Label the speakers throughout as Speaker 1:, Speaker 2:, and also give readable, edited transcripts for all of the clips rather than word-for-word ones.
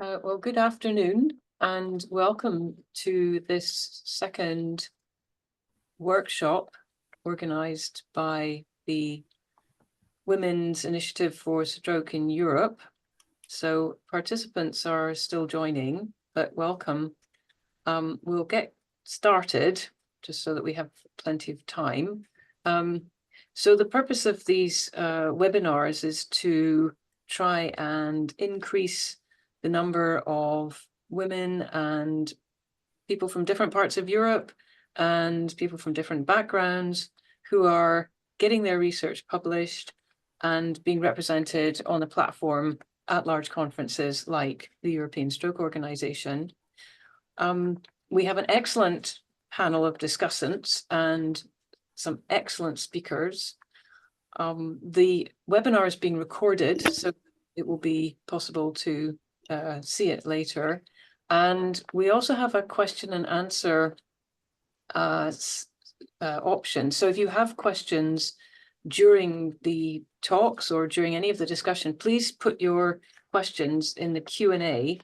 Speaker 1: Well, good afternoon and welcome to this second workshop organised by the Women's Initiative for Stroke in Europe. So participants are still joining, but welcome. We'll get started just so that we have plenty of time. So the purpose of these webinars is to try and increase the number of women and people from different parts of Europe and people from different backgrounds who are getting their research published and being represented on a platform at large conferences like the European Stroke Organization. We have an excellent panel of discussants and some excellent speakers. The webinar is being recorded, so it will be possible to see it later. And we also have a question and answer option. So if you have questions during the talks or during any of the discussion, please put your questions in the Q&A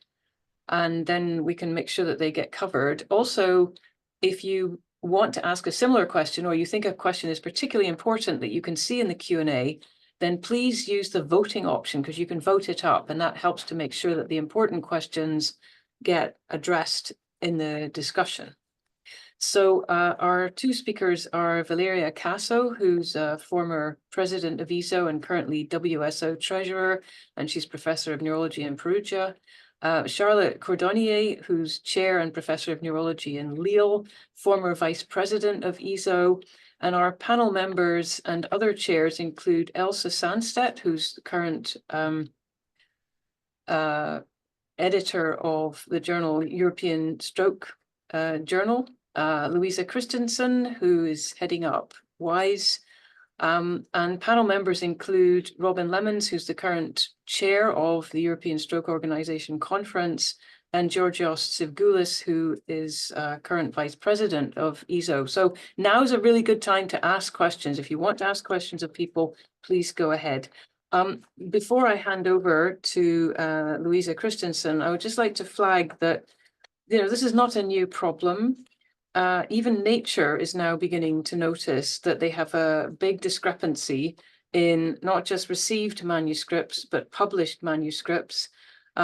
Speaker 1: and then we can make sure that they get covered. Also, if you want to ask a similar question or you think a question is particularly important that you can see in the Q&A, then please use the voting option because you can vote it up and that helps to make sure that the important questions get addressed in the discussion. So our two speakers are Valeria Caso, who's a former president of ESO and currently WSO treasurer, and she's professor of neurology in Perugia. Charlotte Cordonnier, who's chair and professor of neurology in Lille, former vice president of ESO. And our panel members and other chairs include Elsa Sandset, who's the current editor of the journal European Stroke Journal, Louisa Christensen, who is heading up WISE, and panel members include Robin Lemmens, who's the current chair of the European Stroke Organization Conference, and Georgios Tsivgoulis, who is current vice president of ESO. So now is a really good time to ask questions. If you want to ask questions of people, please go ahead. Before I hand over to Louisa Christensen, I would just like to flag that, this is not a new problem. Even Nature is now beginning to notice that they have a big discrepancy in not just received manuscripts, but published manuscripts.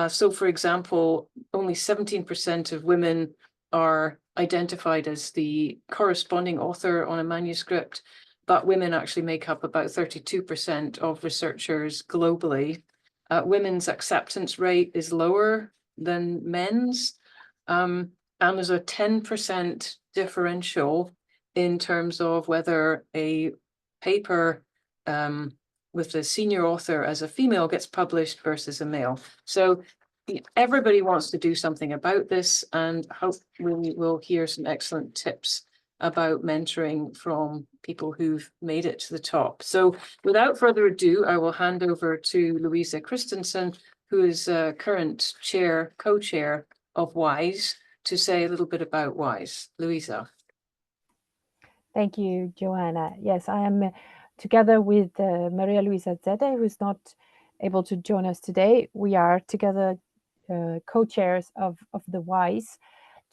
Speaker 1: So, for example, only 17% of women are identified as the corresponding author on a manuscript, but women actually make up about 32% of researchers globally. Women's acceptance rate is lower than men's, and there's a 10% differential in terms of whether a paper with the senior author as a female gets published versus a male. So everybody wants to do something about this, and hopefully we'll hear some excellent tips about mentoring from people who've made it to the top. So without further ado, I will hand over to Louisa Christensen, who is current co-chair of WISE, to say a little bit about WISE. Louisa.
Speaker 2: Thank you, Joanna. Yes, I am together with Maria Luisa Zede, who is not able to join us today. We are together co-chairs of the WISE.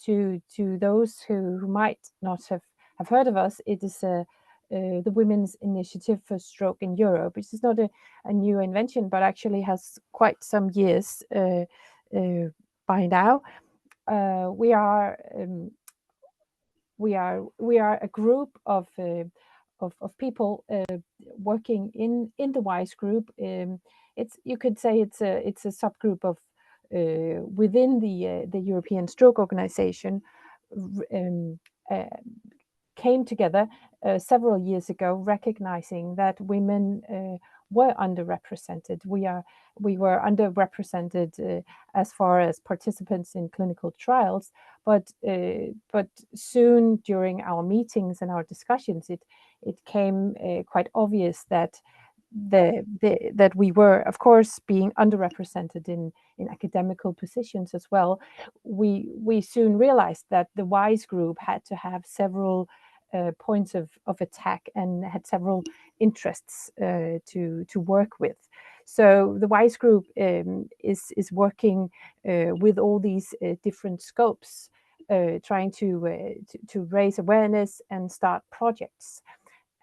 Speaker 2: To those who might not have heard of us, it is the Women's Initiative for Stroke in Europe, which is not a new invention, but actually has quite some years by now. We are a group of people working in the WISE group. You could say it's a subgroup of within the European Stroke Organization. Came together several years ago, recognizing that women were underrepresented. We were underrepresented as far as participants in clinical trials, but soon during our meetings and our discussions, it came quite obvious that that we were, of course, being underrepresented in academical positions as well. We soon realized that the WISE group had to have several points of attack and had several interests to work with. So the WISE group is working with all these different scopes, trying to raise awareness and start projects.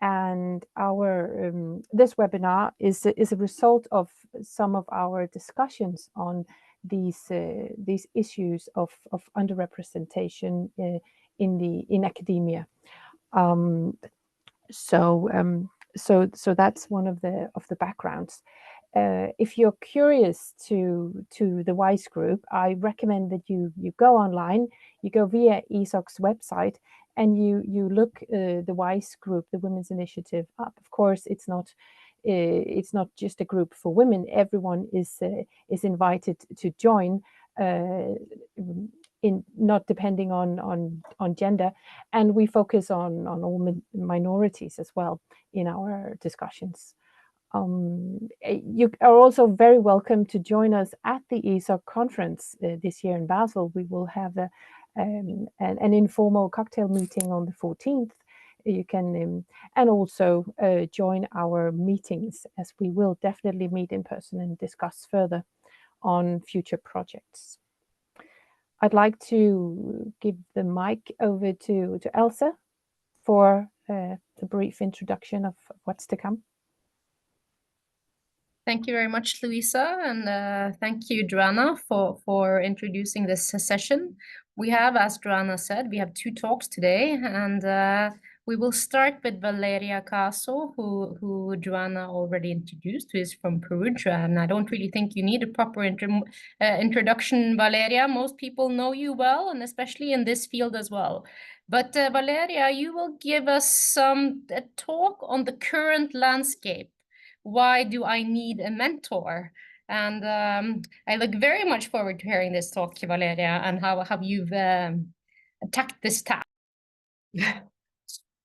Speaker 2: And our this webinar is a result of some of our discussions on these issues of underrepresentation in academia. So that's one of the backgrounds. If you're curious to the WISE group, I recommend that you go online, you go via ESOC's website, and you look the WISE group, the Women's Initiative, up. Of course, it's not just a group for women. Everyone is invited to join, in not depending on gender, and we focus on all minorities as well in our discussions. You are also very welcome to join us at the ESOC conference this year in Basel. We will have an informal cocktail meeting on the 14th. You can and also join our meetings, as we will definitely meet in person and discuss further on future projects. I'd like to give the mic over to Elsa for the brief introduction of what's to come.
Speaker 3: Thank you very much, Louisa, and thank you, Joanna, for introducing this session. We have, as Joanna said, we have 2 talks today, and we will start with Valeria Caso, who Joanna already introduced, who is from Perugia, and I don't really think you need a proper introduction, Valeria. Most people know you well, and especially in this field as well. But Valeria, you will give us a talk on the current landscape. Why do I need a mentor? And I look very much forward to hearing this talk, Valeria, and how you've attacked this task.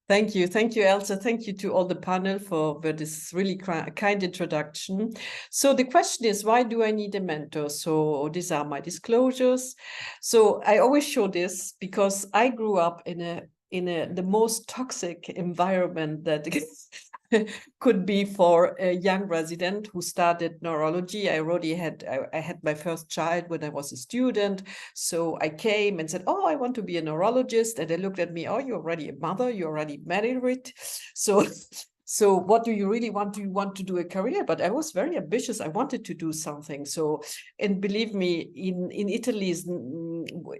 Speaker 4: Thank you, Elsa. Thank you to all the panel for this really kind introduction. So the question is, why do I need a mentor? So these are my disclosures. So I always show this because I grew up in the most toxic environment that could be for a young resident who started neurology. I had my first child when I was a student. So I came and said, oh, I want to be a neurologist. And they looked at me, oh, you're already a mother, you're already married. So what do you really want? Do you want to do a career? But I was very ambitious. I wanted to do something. So, and believe me, in Italy,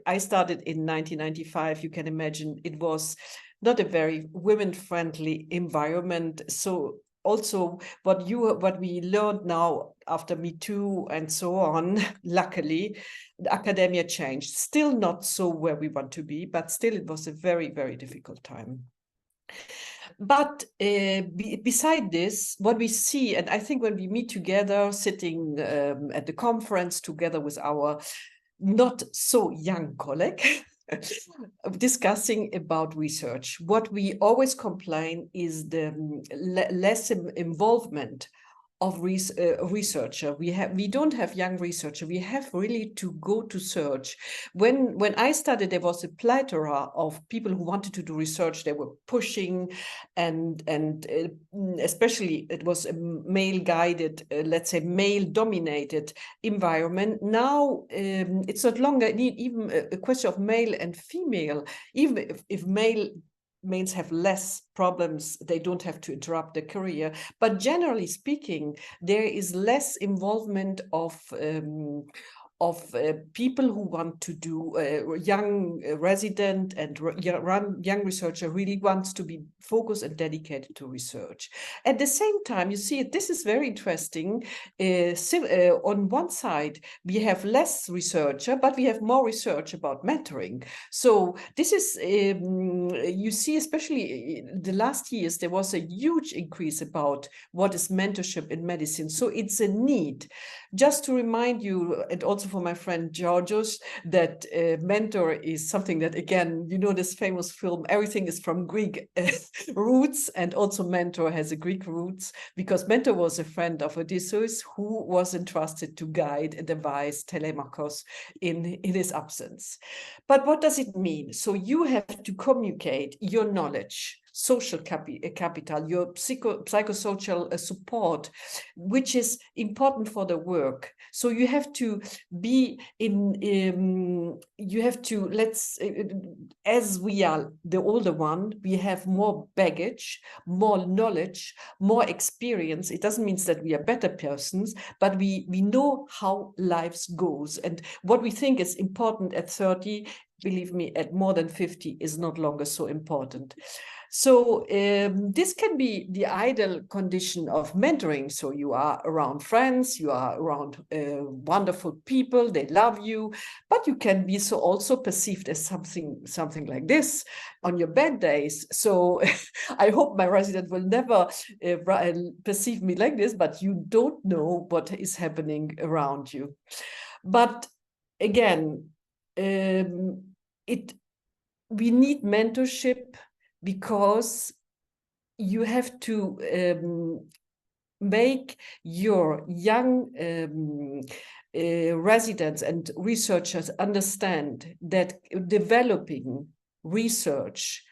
Speaker 4: I started in 1995. You can imagine it was not a very women-friendly environment. So also what we learned now after Me Too and so on, luckily, the academia changed. Still not so where we want to be, but still it was a very, very difficult time. But beside this, what we see, and I think when we meet together, sitting at the conference together with our not so young colleague, discussing about research, what we always complain is the less involvement of researcher. We don't have young researcher. We have really to go to search. When I started, there was a plethora of people who wanted to do research. They were pushing, and especially it was a male-guided, let's say male-dominated environment. Now it's not longer even a question of male and female. Even if males have less problems, they don't have to interrupt their career. But generally speaking, there is less involvement of people who want to do young resident and young researcher really wants to be focused and dedicated to research. At the same time, you see, this is very interesting. On one side, we have less researcher, but we have more research about mentoring. So this is, you see, especially in the last years, there was a huge increase about what is mentorship in medicine. So it's a need. Just to remind you, and also for my friend Georgios, that mentor is something that, again, you know, this famous film, everything is from Greek roots, and also mentor has a Greek roots, because mentor was a friend of Odysseus who was entrusted to guide and advise Telemachus in his absence. But what does it mean? So you have to communicate your knowledge social capital, your psychosocial support, which is important for the work. So you have to be you have to, as we are the older one, we have more baggage, more knowledge, more experience. It doesn't mean that we are better persons, but we know how lives goes, and what we think is important at 30, believe me, at more than 50 is not longer so important. So this can be the ideal condition of mentoring. So you are around friends, you are around wonderful people, they love you, but you can be also perceived as something like this on your bad days. So I hope my resident will never perceive me like this, but you don't know what is happening around you. But again, we need mentorship, because you have to make your young residents and researchers understand that developing research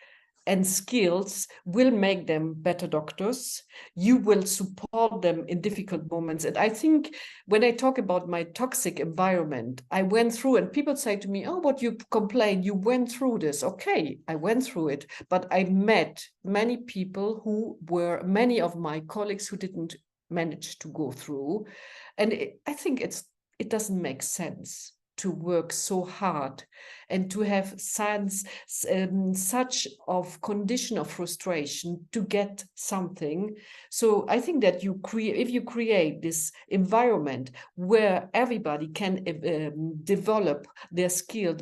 Speaker 4: and skills will make them better doctors. You will support them in difficult moments. And I think when I talk about my toxic environment, I went through, and people say to me, oh, what you complain, you went through this. Okay, I went through it, but I met many people many of my colleagues who didn't manage to go through. And I think it doesn't make sense to work so hard and to have such of condition of frustration to get something. So I think that if you create this environment where everybody can develop their skills,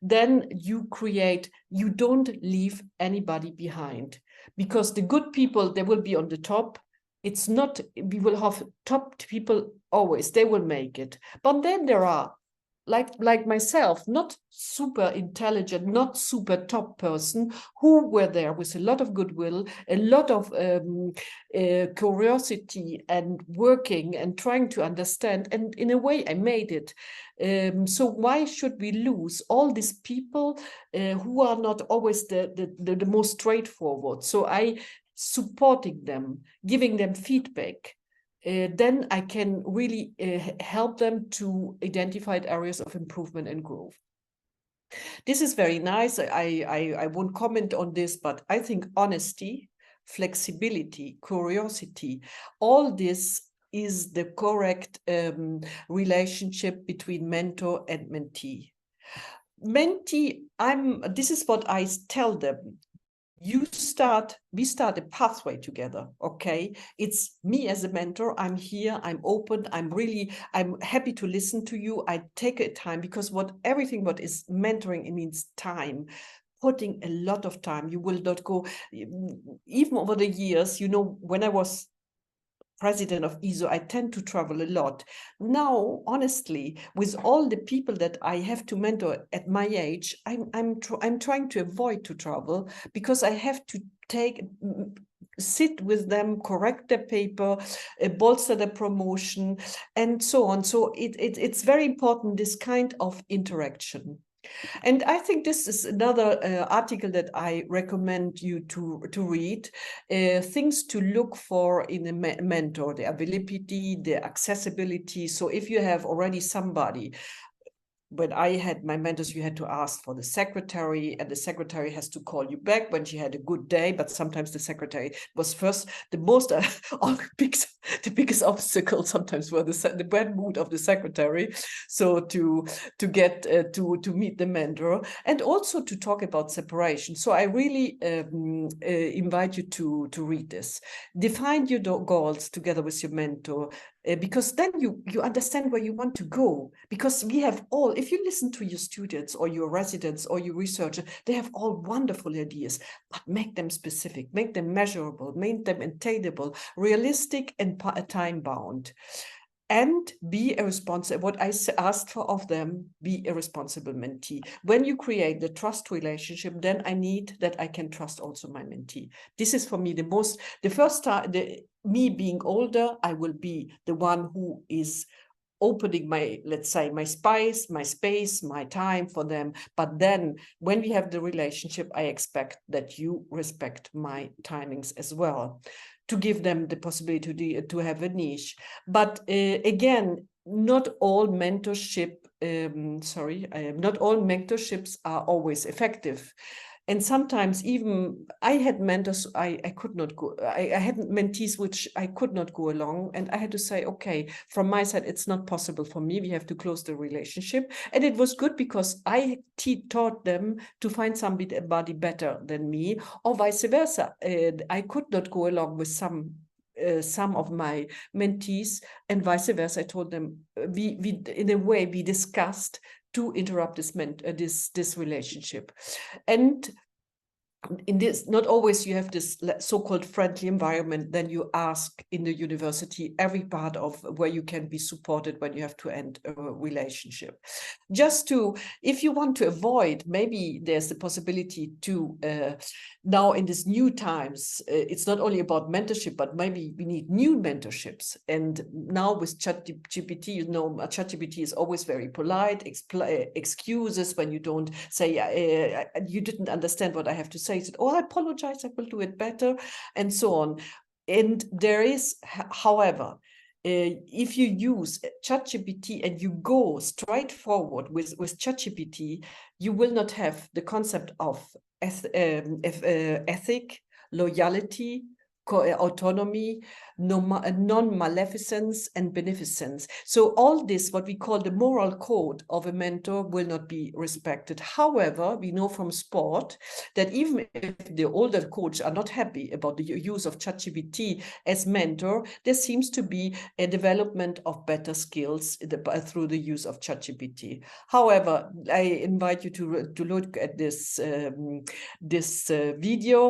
Speaker 4: then you don't leave anybody behind, because the good people, they will be on the top. It's not, we will have top people always, they will make it. But then there are, like myself, not super intelligent, not super top person, who were there with a lot of goodwill, a lot of curiosity, and working and trying to understand. And in a way, I made it. So why should we lose all these people who are not always the most straightforward? So supporting them, giving them feedback, then I can really help them to identify areas of improvement and growth. This is very nice. I won't comment on this, but I think honesty, flexibility, curiosity, all this is the correct relationship between mentor and mentee. Mentee, this is what I tell them. We start a pathway together, okay? It's me as a mentor, I'm here, I'm open, I'm happy to listen to you, I take a time, because everything what is mentoring, it means time, putting a lot of time. You will not go, even over the years, when I was president of ESO, I tend to travel a lot. Now, honestly, with all the people that I have to mentor at my age, I'm trying to avoid to travel, because I have to sit with them, correct their paper, bolster the promotion, and so on. So it's very important, this kind of interaction. And I think this is another article that I recommend you to read, things to look for in a mentor, the availability, the accessibility. So if you have already somebody, when I had my mentors, you had to ask for the secretary, and the secretary has to call you back when she had a good day. But sometimes the secretary was first. The biggest obstacle sometimes were the bad mood of the secretary. So to get to meet the mentor, and also to talk about separation. So I really invite you to read this. Define your goals together with your mentor. Because then you understand where you want to go. Because we have all, if you listen to your students or your residents or your researchers, they have all wonderful ideas, but make them specific, make them measurable, make them attainable, realistic, and time-bound. And be a responsible, what I asked for of them, be a responsible mentee. When you create the trust relationship, then I need that I can trust also my mentee. This is for me the first time, me being older, I will be the one who is opening my, let's say, my space, my time for them. But then when we have the relationship, I expect that you respect my timings as well, to give them the possibility to have a niche. But again, not all mentorship, not all mentorships are always effective. And sometimes even I had mentors, I could not go, I had mentees which I could not go along. And I had to say, okay, from my side, it's not possible for me. We have to close the relationship. And it was good because I taught them to find somebody better than me, or vice versa. I could not go along with some of my mentees, and vice versa. I told them, we in a way, we discussed to interrupt this relationship. And in this, not always you have this so-called friendly environment, then you ask in the university every part of where you can be supported when you have to end a relationship. Just to, if you want to avoid, maybe there's the possibility to, now in these new times, it's not only about mentorship, but maybe we need new mentorships. And now with ChatGPT, you know, ChatGPT is always very polite, excuses when you don't say, you didn't understand what I have to say. Said, oh, I apologize, I will do it better, and so on. And there is, however, if you use ChatGPT and you go straight forward with ChatGPT, you will not have the concept of ethic, loyalty, autonomy, non-maleficence, and beneficence. So all this, what we call the moral code of a mentor, will not be respected. However, we know from sport that even if the older coaches are not happy about the use of ChatGPT as mentor, there seems to be a development of better skills through the use of ChatGPT. However, I invite you to look at this video,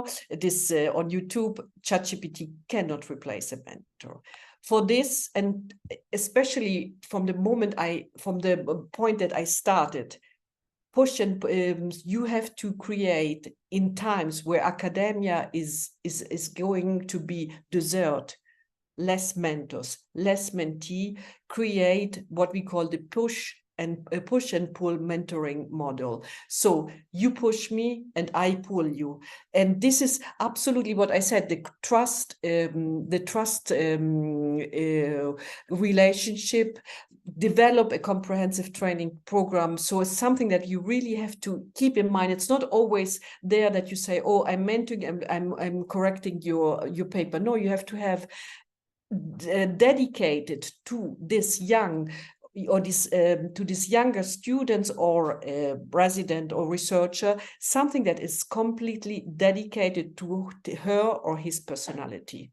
Speaker 4: on YouTube. ChatGPT cannot replace a mentor. For this, and especially from the point that I started, push and you have to create in times where academia is going to be desert, less mentors, less mentee, create what we call the push and pull mentoring model. So you push me and I pull you. And this is absolutely what I said, the trust relationship, develop a comprehensive training program. So it's something that you really have to keep in mind. It's not always there that you say, oh, I'm mentoring, I'm correcting your paper. No, you have to have dedicated to this young or this to these younger students or resident or researcher, something that is completely dedicated to her or his personality.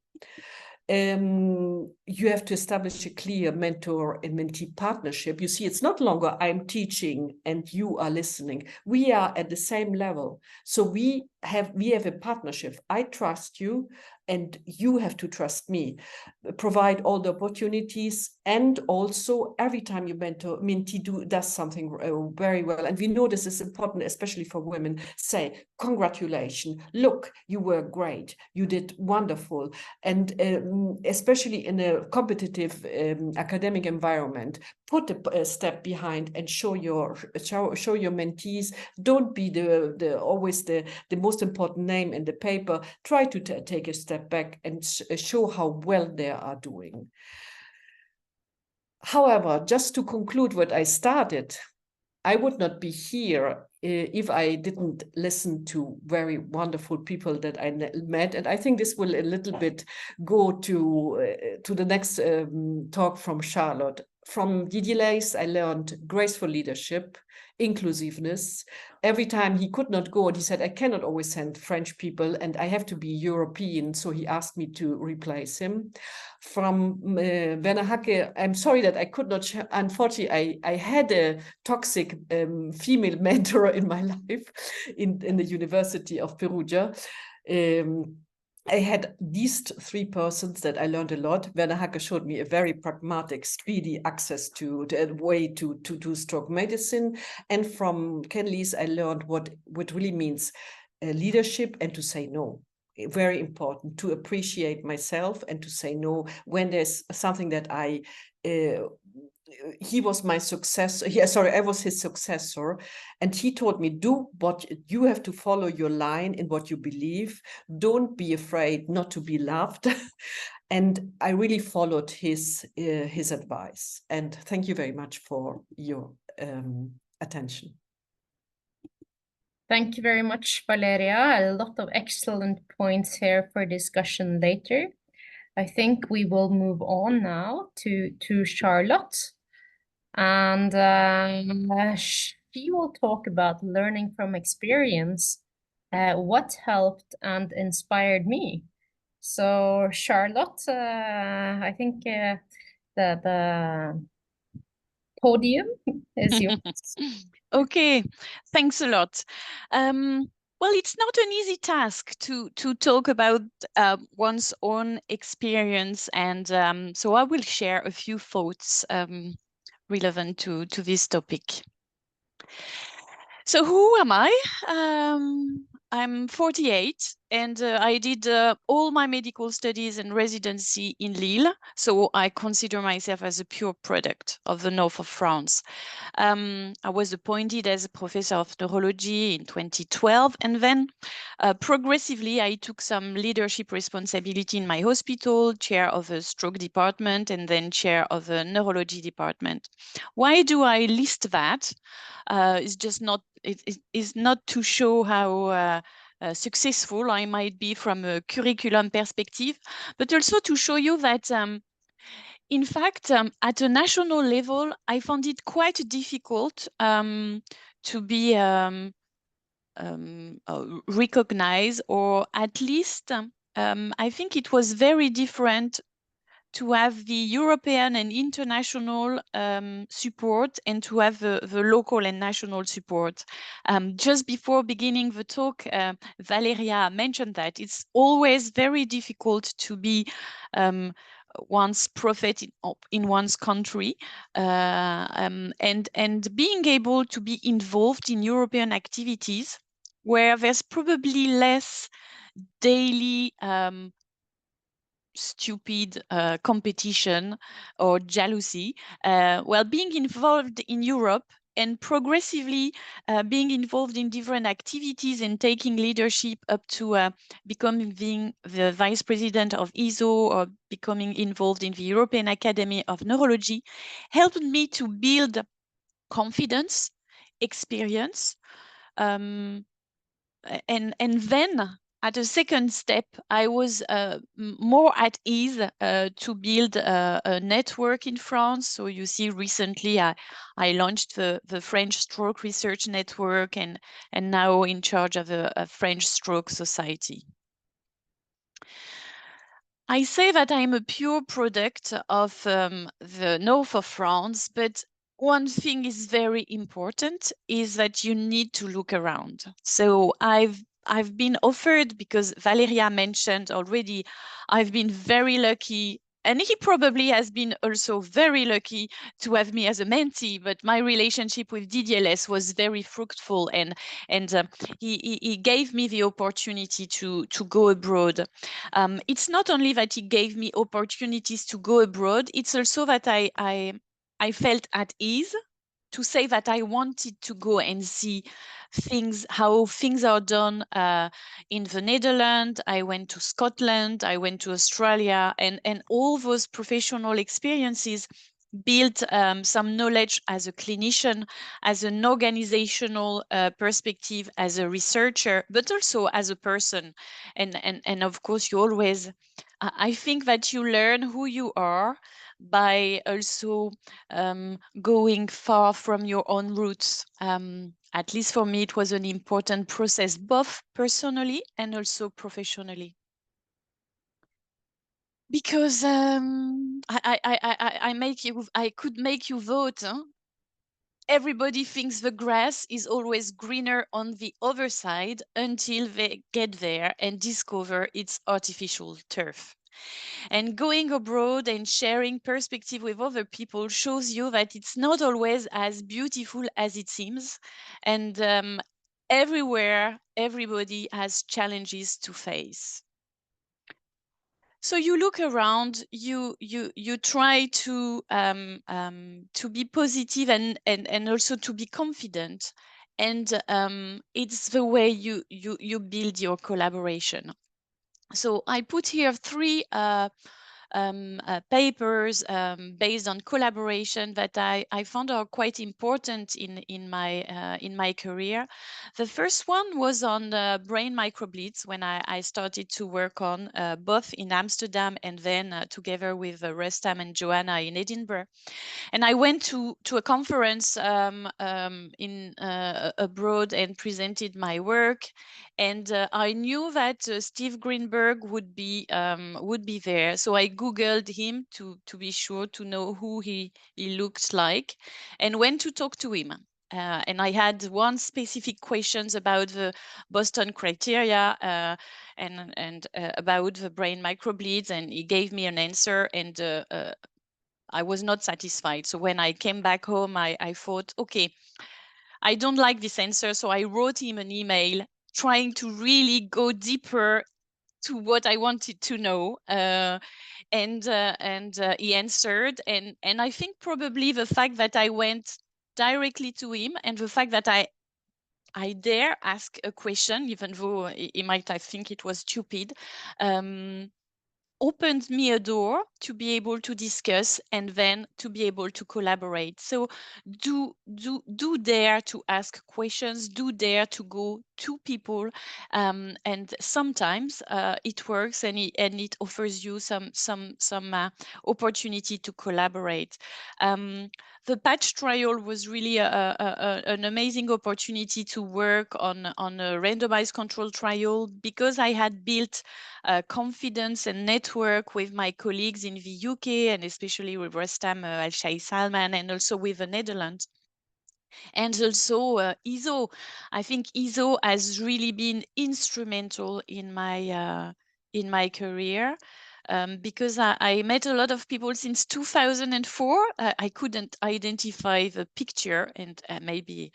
Speaker 4: You have to establish a clear mentor and mentee partnership. You see, it's not longer I'm teaching and you are listening. We are at the same level. So we have a partnership. I trust you and you have to trust me. Provide all the opportunities, and also every time you mentee does something very well, and we know this is important, especially for women, say, congratulations, look, you were great, you did wonderful. And especially in a competitive academic environment, put a step behind and show your mentees. Don't be always the most important name in the paper. Try to take a step back and show how well they are doing. However, just to conclude what I started, I would not be here if I didn't listen to very wonderful people that I met. And I think this will a little bit go to the next talk from Charlotte. From Didier Leys, I learned graceful leadership, inclusiveness. Every time he could not go, and he said, I cannot always send French people and I have to be European. So he asked me to replace him. From Werner Hacke, I'm sorry that I could not, unfortunately, I had a toxic female mentor in my life in the University of Perugia. I had these three persons that I learned a lot. Werner Hacke showed me a very pragmatic, speedy access to a way to do stroke medicine. And from Ken Lees, I learned what really means leadership and to say no. Very important to appreciate myself and to say no when there's something that I he was my successor. Sorry, I was his successor. And he told me, do what you have to follow your line in what you believe. Don't be afraid not to be loved. And I really followed his advice. And thank you very much for your attention.
Speaker 3: Thank you very much, Valeria. A lot of excellent points here for discussion later. I think we will move on now to Charlotte. And she will talk about learning from experience, what helped and inspired me. So Charlotte, I think the podium is yours.
Speaker 5: Okay, thanks a lot. Well, it's not an easy task to talk about one's own experience, and so I will share a few thoughts relevant to this topic. So who am I? I'm 48 and I did all my medical studies and residency in Lille. So I consider myself as a pure product of the north of France. I was appointed as a professor of neurology in 2012, and then progressively I took some leadership responsibility in my hospital, chair of a stroke department, and then chair of a neurology department. Why do I list that? It's just not, it is not to show how successful I might be from a curriculum perspective, but also to show you that in fact, at a national level, I found it quite difficult to be recognized, or at least I think it was very different to have the European and international support and to have the local and national support. Just before beginning the talk, Valeria mentioned that it's always very difficult to be one's prophet in one's country, and being able to be involved in European activities where there's probably less daily stupid competition or jealousy. Well, being involved in Europe and progressively being involved in different activities and taking leadership up to becoming the vice president of ESO or becoming involved in the European Academy of Neurology helped me to build confidence, experience, and then at a second step, I was more at ease to build a network in France. So you see, recently I launched the French Stroke Research Network and now in charge of a French Stroke Society. I say that I'm a pure product of the north of France, but one thing is very important is that you need to look around. So I've been offered, because Valeria mentioned already, I've been very lucky, and he probably has been also very lucky to have me as a mentee, but my relationship with DDLS was very fruitful, and he gave me the opportunity to go abroad. It's not only that he gave me opportunities to go abroad, it's also that I felt at ease to say that I wanted to go and see how things are done in the Netherlands. I went to Scotland, I went to Australia, and all those professional experiences built some knowledge as a clinician, as an organizational perspective, as a researcher, but also as a person. And of course, you always, I think that you learn who you are by also going far from your own roots. At least for me, it was an important process, both personally and also professionally. Because I could make you vote. Huh? Everybody thinks the grass is always greener on the other side until they get there and discover it's artificial turf. And going abroad and sharing perspective with other people shows you that it's not always as beautiful as it seems. And everywhere, everybody has challenges to face. So you look around, you try to be positive and also to be confident, and it's the way you build your collaboration. So I put here 3 papers based on collaboration that I found are quite important in my career. The first one was on brain microbleeds, when I started to work on both in Amsterdam and then together with Rustam and Joanna in Edinburgh. And I went to a conference in abroad and presented my work. And I knew that Steve Greenberg would be there, so I Googled him to be sure to know who he looked like, and went to talk to him. And I had one specific questions about the Boston criteria and about the brain microbleeds, and he gave me an answer, and I was not satisfied. So when I came back home, I thought, okay, I don't like this answer. So I wrote him an email trying to really go deeper to what I wanted to know. And he answered. And I think probably the fact that I went directly to him, and the fact that I dare ask a question, even though he might, I think it was stupid, opened me a door to be able to discuss and then to be able to collaborate. So do dare to ask questions, do dare to go to people, and sometimes it works, and it offers you some opportunity to collaborate. The patch trial was really an amazing opportunity to work on a randomized control trial, because I had built confidence and network with my colleagues in the UK, and especially with Rustam Al-Shai Salman, and also with the Netherlands. And also ESO. I think ESO has really been instrumental in my career. Because I met a lot of people since 2004. I couldn't identify the picture, and maybe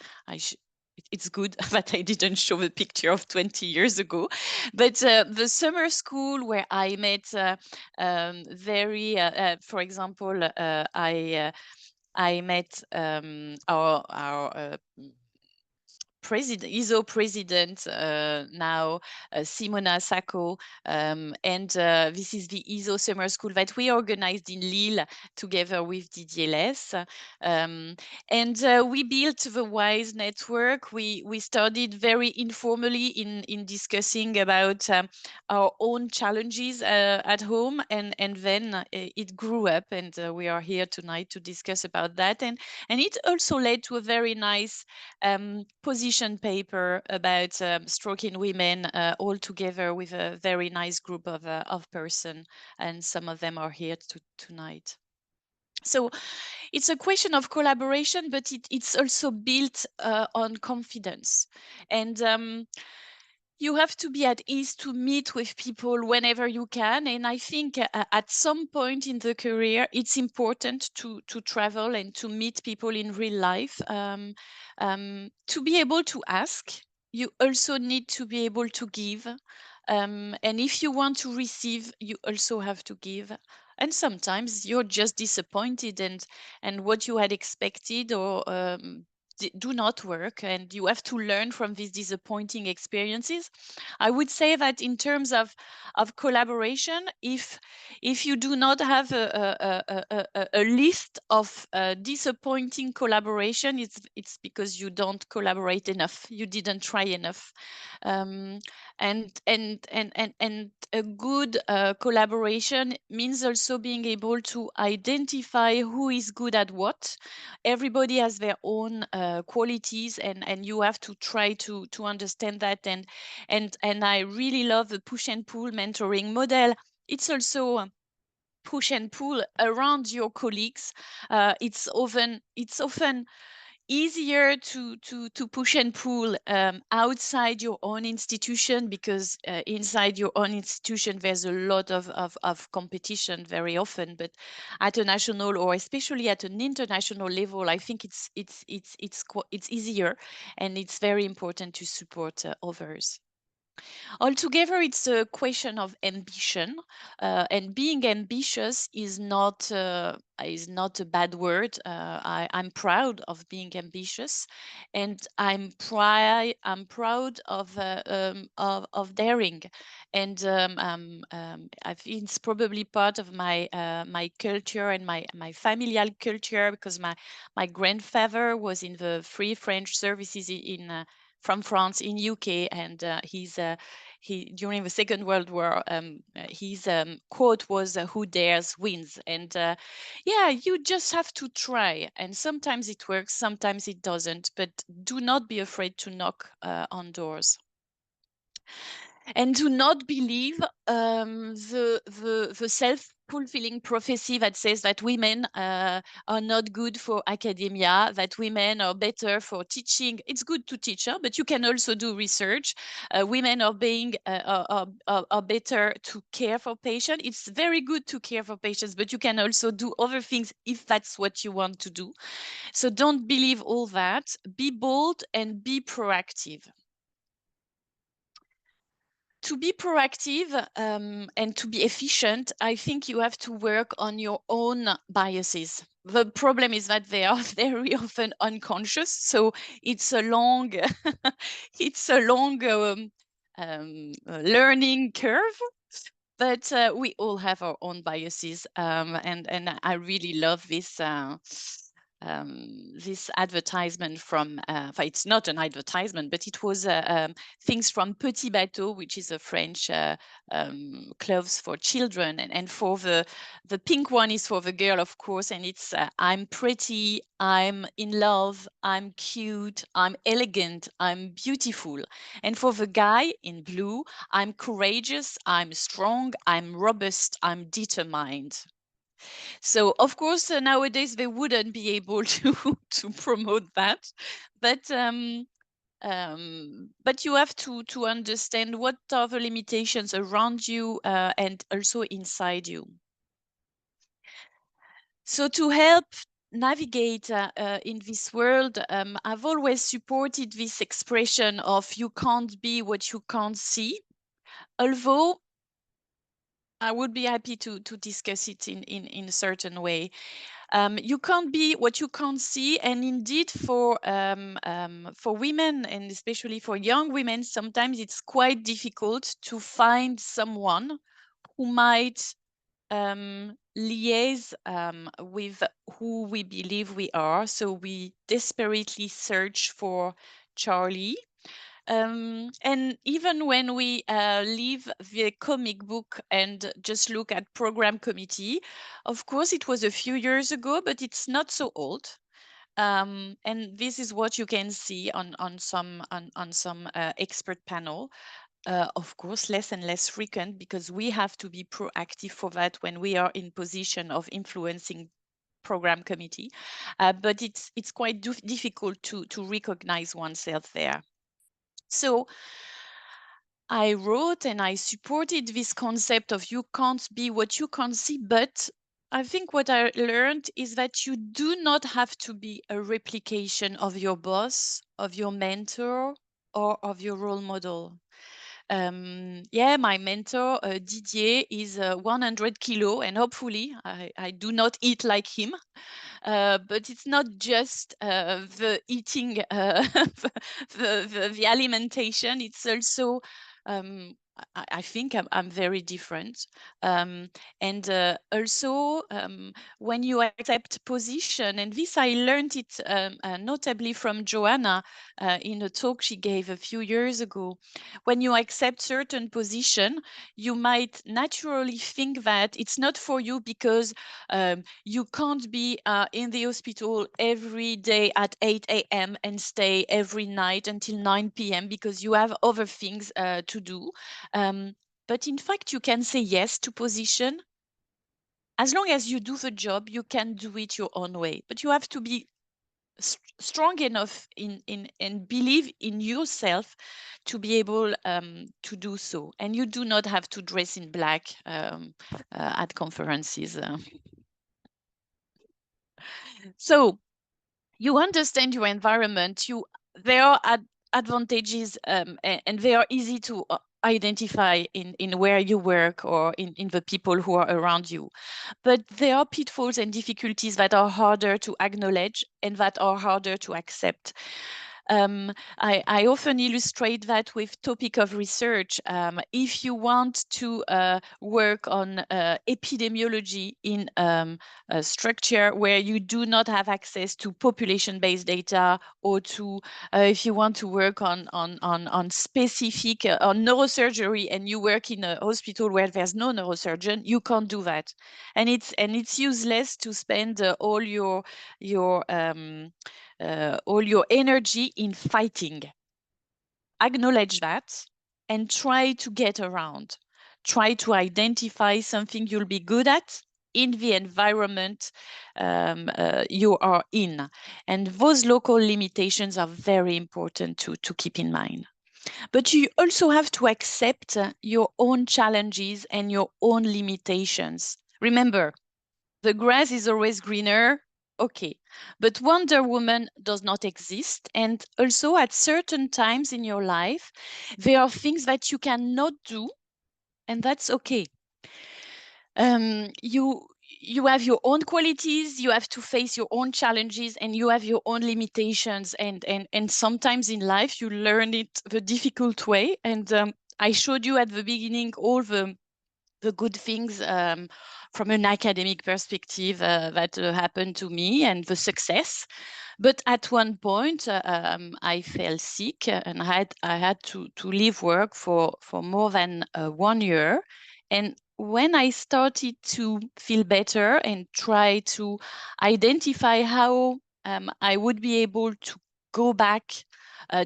Speaker 5: it's good that I didn't show the picture of 20 years ago. But the summer school where I met for example, I met our ESO president now, Simona Sacco, and this is the ESO summer school that we organized in Lille together with DDLS, and we built the WISE network. We started very informally in discussing about our own challenges at home, and then it grew up, and we are here tonight to discuss about that, and it also led to a very nice position paper about stroke in women, all together with a very nice group of person, and some of them are here tonight. So it's a question of collaboration, but it's also built on confidence, and you have to be at ease to meet with people whenever you can. And I think at some point in the career, it's important to travel and to meet people in real life. To be able to ask, you also need to be able to give. And if you want to receive, you also have to give. And sometimes you're just disappointed, and what you had expected or do not work, and you have to learn from these disappointing experiences. I would say that in terms of collaboration, if you do not have a list of disappointing collaboration, it's because you don't collaborate enough, you didn't try enough. And a good collaboration means also being able to identify who is good at what. Everybody has their own qualities, and you have to try to understand that, and I really love the push and pull mentoring model. It's also push and pull around your colleagues. It's often easier to push and pull outside your own institution, because inside your own institution there's a lot of competition very often. But at a national, or especially at an international level, I think it's easier, and it's very important to support others. Altogether, it's a question of ambition, and being ambitious is not a bad word. I'm proud of being ambitious, and I'm proud of daring, and I think it's probably part of my my culture and my familial culture, because my grandfather was in the Free French Services in from France in UK, and he during the Second World War, his quote was, "Who dares wins." And yeah, you just have to try, and sometimes it works, sometimes it doesn't. But do not be afraid to knock on doors. And do not believe the self-fulfilling prophecy that says that women are not good for academia, that women are better for teaching. It's good to teach, but you can also do research. Women are better to care for patients. It's very good to care for patients, but you can also do other things if that's what you want to do. So don't believe all that. Be bold and be proactive. To be proactive and to be efficient, I think you have to work on your own biases. The problem is that they are very often unconscious, so it's a long, learning curve. But we all have our own biases, and I really love this. This advertisement from, it's not an advertisement, but it was things from Petit Bateau, which is a French clothes for children. And for the pink one is for the girl, of course, and it's I'm pretty, I'm in love, I'm cute, I'm elegant, I'm beautiful. And for the guy in blue, I'm courageous, I'm strong, I'm robust, I'm determined. So of course nowadays they wouldn't be able to promote that, but you have to understand what are the limitations around you and also inside you. So to help navigate in this world, I've always supported this expression of you can't be what you can't see, although I would be happy to discuss it in a certain way. You can't be what you can't see, and indeed for women, and especially for young women, sometimes it's quite difficult to find someone who might liaise with who we believe we are. So we desperately search for Charlie. And even when we leave the comic book and just look at program committee, of course, it was a few years ago, but it's not so old. And this is what you can see on some expert panel. Of course, less and less frequent, because we have to be proactive for that when we are in position of influencing program committee. But it's quite difficult to recognize oneself there. So I wrote and I supported this concept of you can't be what you can't see, but I think what I learned is that you do not have to be a replication of your boss, of your mentor, or of your role model. Yeah, my mentor, Didier, is 100 kilo, and hopefully I do not eat like him. But it's not just the eating, the alimentation. It's also, I think I'm very different. And also, when you accept position, and this I learned it notably from Joanna in a talk she gave a few years ago. When you accept certain position, you might naturally think that it's not for you because you can't be in the hospital every day at 8 a.m. and stay every night until 9 p.m. because you have other things to do. But in fact, you can say yes to position. As long as you do the job, you can do it your own way. But you have to be strong enough and believe in yourself to be able to do so. And you do not have to dress in black at conferences. So you understand your environment. There are advantages and they are easy to identify in where you work or in the people who are around you. But there are pitfalls and difficulties that are harder to acknowledge and that are harder to accept. I often illustrate that with topic of research. If you want to work on epidemiology in a structure where you do not have access to population-based data, or to if you want to work on specific on neurosurgery and you work in a hospital where there's no neurosurgeon, you can't do that, and it's useless to spend all your energy in fighting. Acknowledge that and try to get around. Try to identify something you'll be good at in the environment you are in. And those local limitations are very important to keep in mind. But you also have to accept your own challenges and your own limitations. Remember, the grass is always greener. Okay, but Wonder Woman does not exist. And also at certain times in your life, there are things that you cannot do, and that's okay. You have your own qualities, you have to face your own challenges, and you have your own limitations. And sometimes in life, you learn it the difficult way. And I showed you at the beginning all the good things from an academic perspective that happened to me and the success. But at one point, I fell sick and I had to leave work for more than 1 year. And when I started to feel better and try to identify how I would be able to go back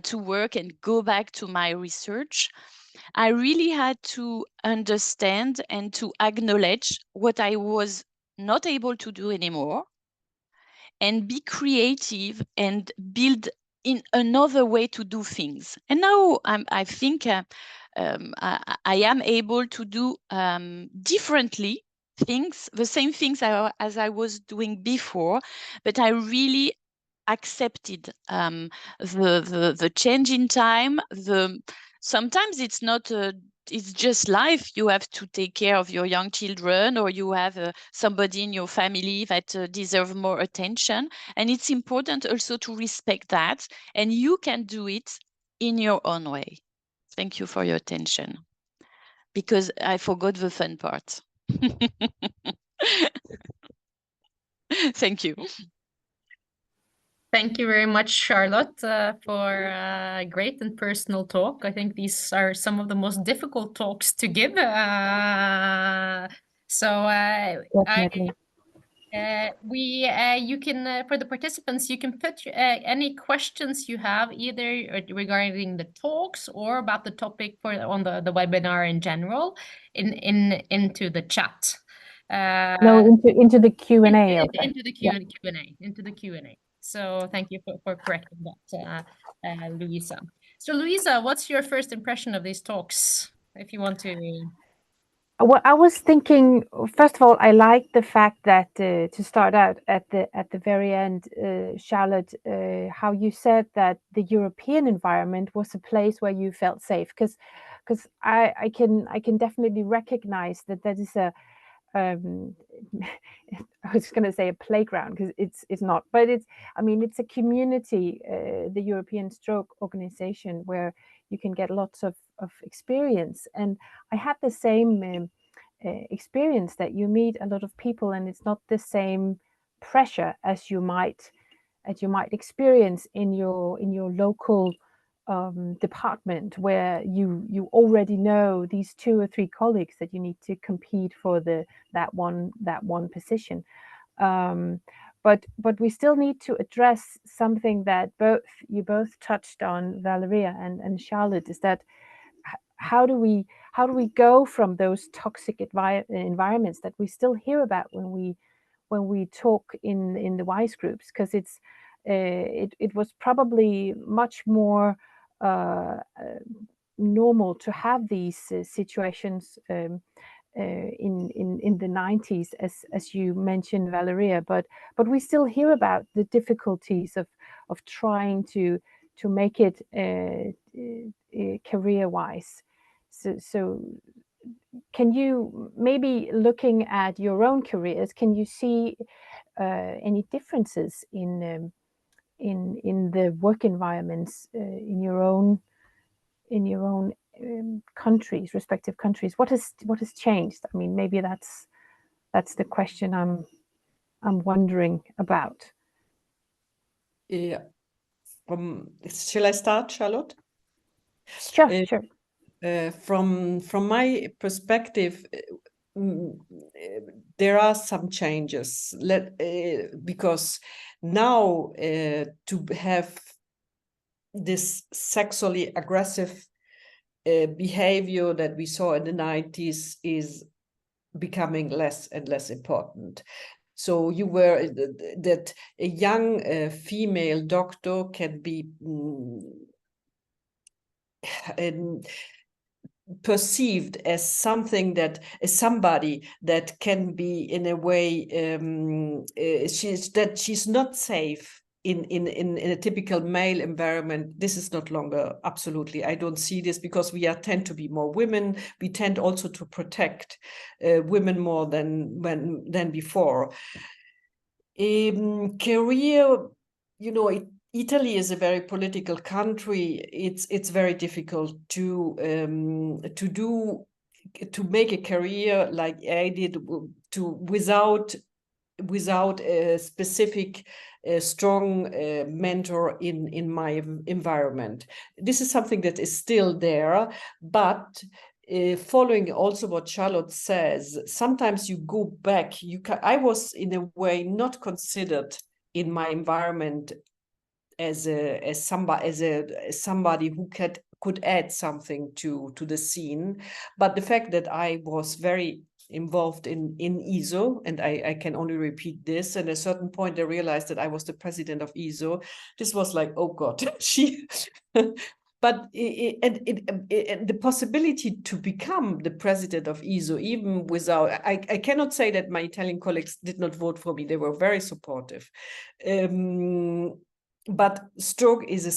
Speaker 5: to work and go back to my research, I really had to understand and to acknowledge what I was not able to do anymore, and be creative and build in another way to do things. And now I think I am able to do differently things, the same things as I was doing before, but I really accepted the change in time. Sometimes it's not it's just life. You have to take care of your young children, or you have somebody in your family that deserve more attention, and it's important also to respect that, and you can do it in your own way. Thank you for your attention, because I forgot the fun part. Thank you.
Speaker 3: Thank you very much, Charlotte, for a great and personal talk. I think these are some of the most difficult talks to give.
Speaker 2: Definitely.
Speaker 3: You can, for the participants, you can put any questions you have, either regarding the talks or about the topic on the webinar in general, into the chat.
Speaker 2: No, into the Q&A.
Speaker 3: Into the Q&A. So thank you for correcting that, Louisa. So Louisa, what's your first impression of these talks, if you want to?
Speaker 2: Well, I was thinking, first of all, I like the fact that to start out at the very end, Charlotte, how you said that the European environment was a place where you felt safe, because I can definitely recognize that is a I was going to say a playground, because it's not, but it's a community, the European Stroke Organization, where you can get lots of experience. And I had the same experience, that you meet a lot of people, and it's not the same pressure as you might experience in your local department, where you already know these 2 or 3 colleagues that you need to compete for that one position. But we still need to address something that you both touched on, Valeria and Charlotte, is that how do we go from those toxic environments that we still hear about when we talk in the WISE groups, because it was probably much more normal to have these situations in the 90s, as you mentioned, Valeria, but we still hear about the difficulties of trying to make it career-wise. So can you, maybe looking at your own careers, can you see any differences in the work environments in your own countries, respective countries? What has changed? I mean, maybe that's the question I'm wondering about.
Speaker 4: Yeah. Shall I start, Charlotte?
Speaker 2: Sure, sure.
Speaker 4: From my perspective, there are some changes. Because now to have this sexually aggressive behavior that we saw in the 90s is becoming less and less important. So you were that a young female doctor can be perceived as somebody that can be in a way she's not safe in a typical male environment. This is not longer, absolutely. I don't see this, because we tend to be more women. We tend also to protect women more than before. Career, you know, Italy is a very political country. It's very difficult to make a career like I did without a specific strong mentor in my environment. This is something that is still there, but following also what Charlotte says, sometimes you go back. I was in a way not considered in my environment as somebody who could add something to the scene. But the fact that I was very involved in ESO, and I can only repeat this, and at a certain point I realized that I was the president of ESO. This was like, oh God, but the possibility to become the president of ESO, even without, I cannot say that my Italian colleagues did not vote for me. They were very supportive. But stroke is a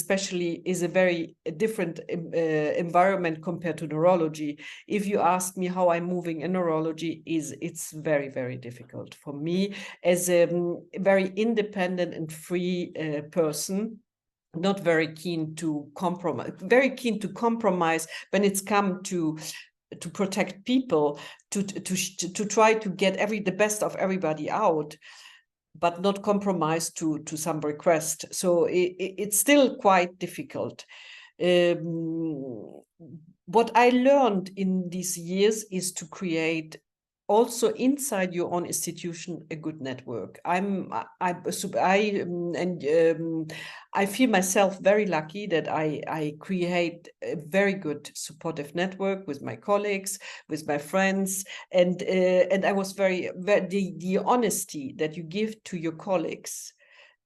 Speaker 4: very different environment compared to neurology. If you ask me how I'm moving in neurology, it's very, very difficult for me as a very independent and free person. Not very keen to compromise when it's come to protect people, to try to get the best of everybody out, but not compromise to some request. So it's still quite difficult. What I learned in these years is to create also inside your own institution a good network. I feel myself very lucky that I create a very good supportive network with my colleagues, with my friends, and I was the honesty that you give to your colleagues,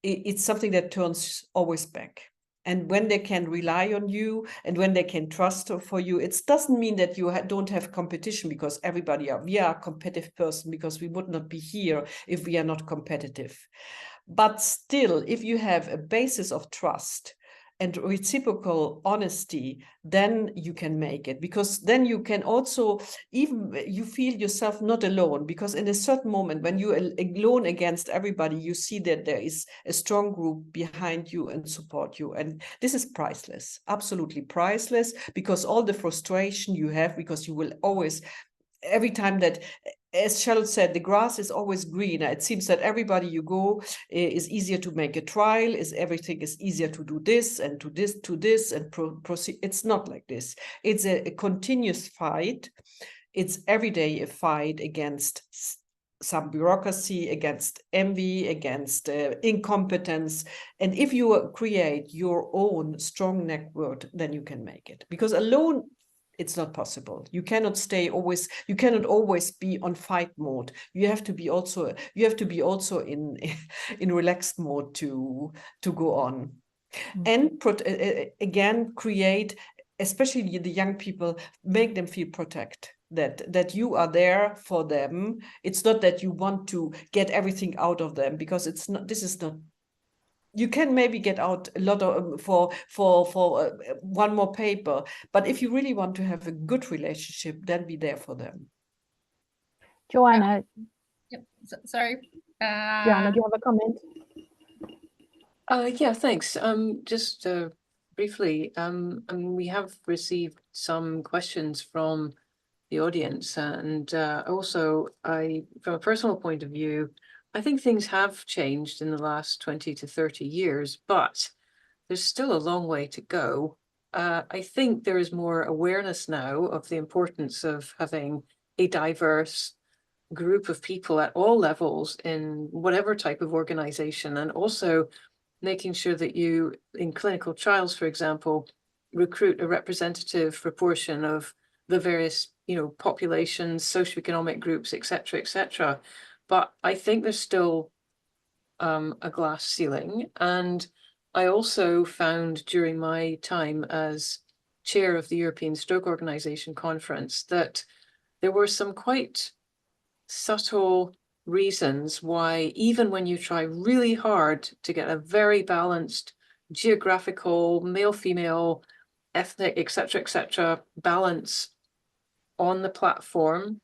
Speaker 4: it's something that turns always back. And when they can rely on you and when they can trust for you, it doesn't mean that you don't have competition, because we are a competitive person, because we would not be here if we are not competitive. But still, if you have a basis of trust and reciprocal honesty, then you can make it, because then you can also, you feel yourself not alone, because in a certain moment when you are alone against everybody, you see that there is a strong group behind you and support you. And this is priceless, absolutely priceless, because all the frustration you have, because you will always, every time that, as Charlotte said, the grass is always greener. It seems that everybody you go is easier to make a trial, everything is easier to do this and to this and proceed. It's not like this. It's a continuous fight. It's every day a fight against some bureaucracy, against envy, against incompetence. And if you create your own strong network, then you can make it. Because alone, it's not possible. You cannot always be on fight mode. You have to be also in relaxed mode to go on. And again, create, especially the young people, make them feel protected, that you are there for them. It's not that you want to get everything out of them, because this is not you can maybe get out a lot of for one more paper, but if you really want to have a good relationship, then be there for them.
Speaker 2: Joanna,
Speaker 3: Yep. Sorry.
Speaker 2: Joanna, do you have a comment?
Speaker 1: Yeah, thanks. Just briefly, we have received some questions from the audience, and also, from a personal point of view, I think things have changed in the last 20 to 30 years, but there's still a long way to go. I think there is more awareness now of the importance of having a diverse group of people at all levels in whatever type of organization, and also making sure that you, in clinical trials, for example, recruit a representative proportion of the various, populations, socioeconomic groups, etc., etc. But I think there's still a glass ceiling. And I also found during my time as chair of the European Stroke Organization conference that there were some quite subtle reasons why, even when you try really hard to get a very balanced geographical, male-female, ethnic, etc., balance on the platform,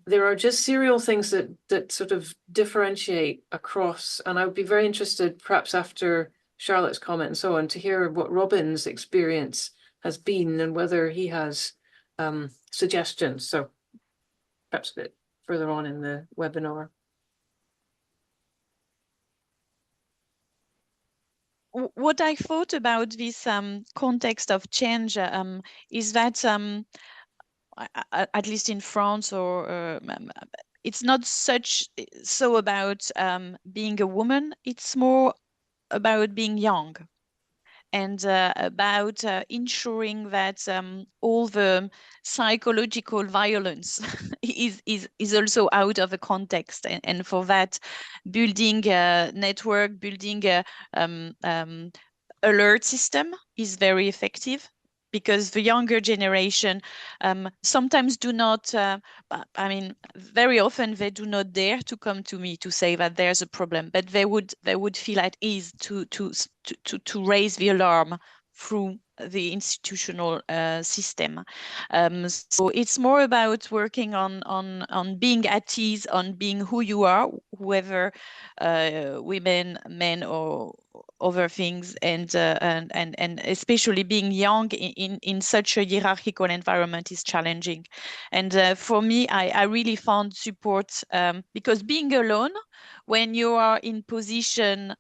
Speaker 1: there are just serial things that sort of differentiate across. And I would be very interested, perhaps after Charlotte's comment and so on, to hear what Robin's experience has been and whether he has suggestions. So perhaps a bit further on in the webinar.
Speaker 5: What I thought about this context of change is that at least in France, or it's not so about being a woman. It's more about being young, and about ensuring that all the psychological violence is also out of a context, and for that, building a network, building a alert system is very effective, because the younger generation sometimes do not, very often they do not dare to come to me to say that there's a problem, but they would feel at ease to raise the alarm through the institutional system. So it's more about working on being at ease, on being who you are, whoever, women, men, or other things, and especially being young in such a hierarchical environment is challenging. And for me, I really found support, because being alone, when you are in position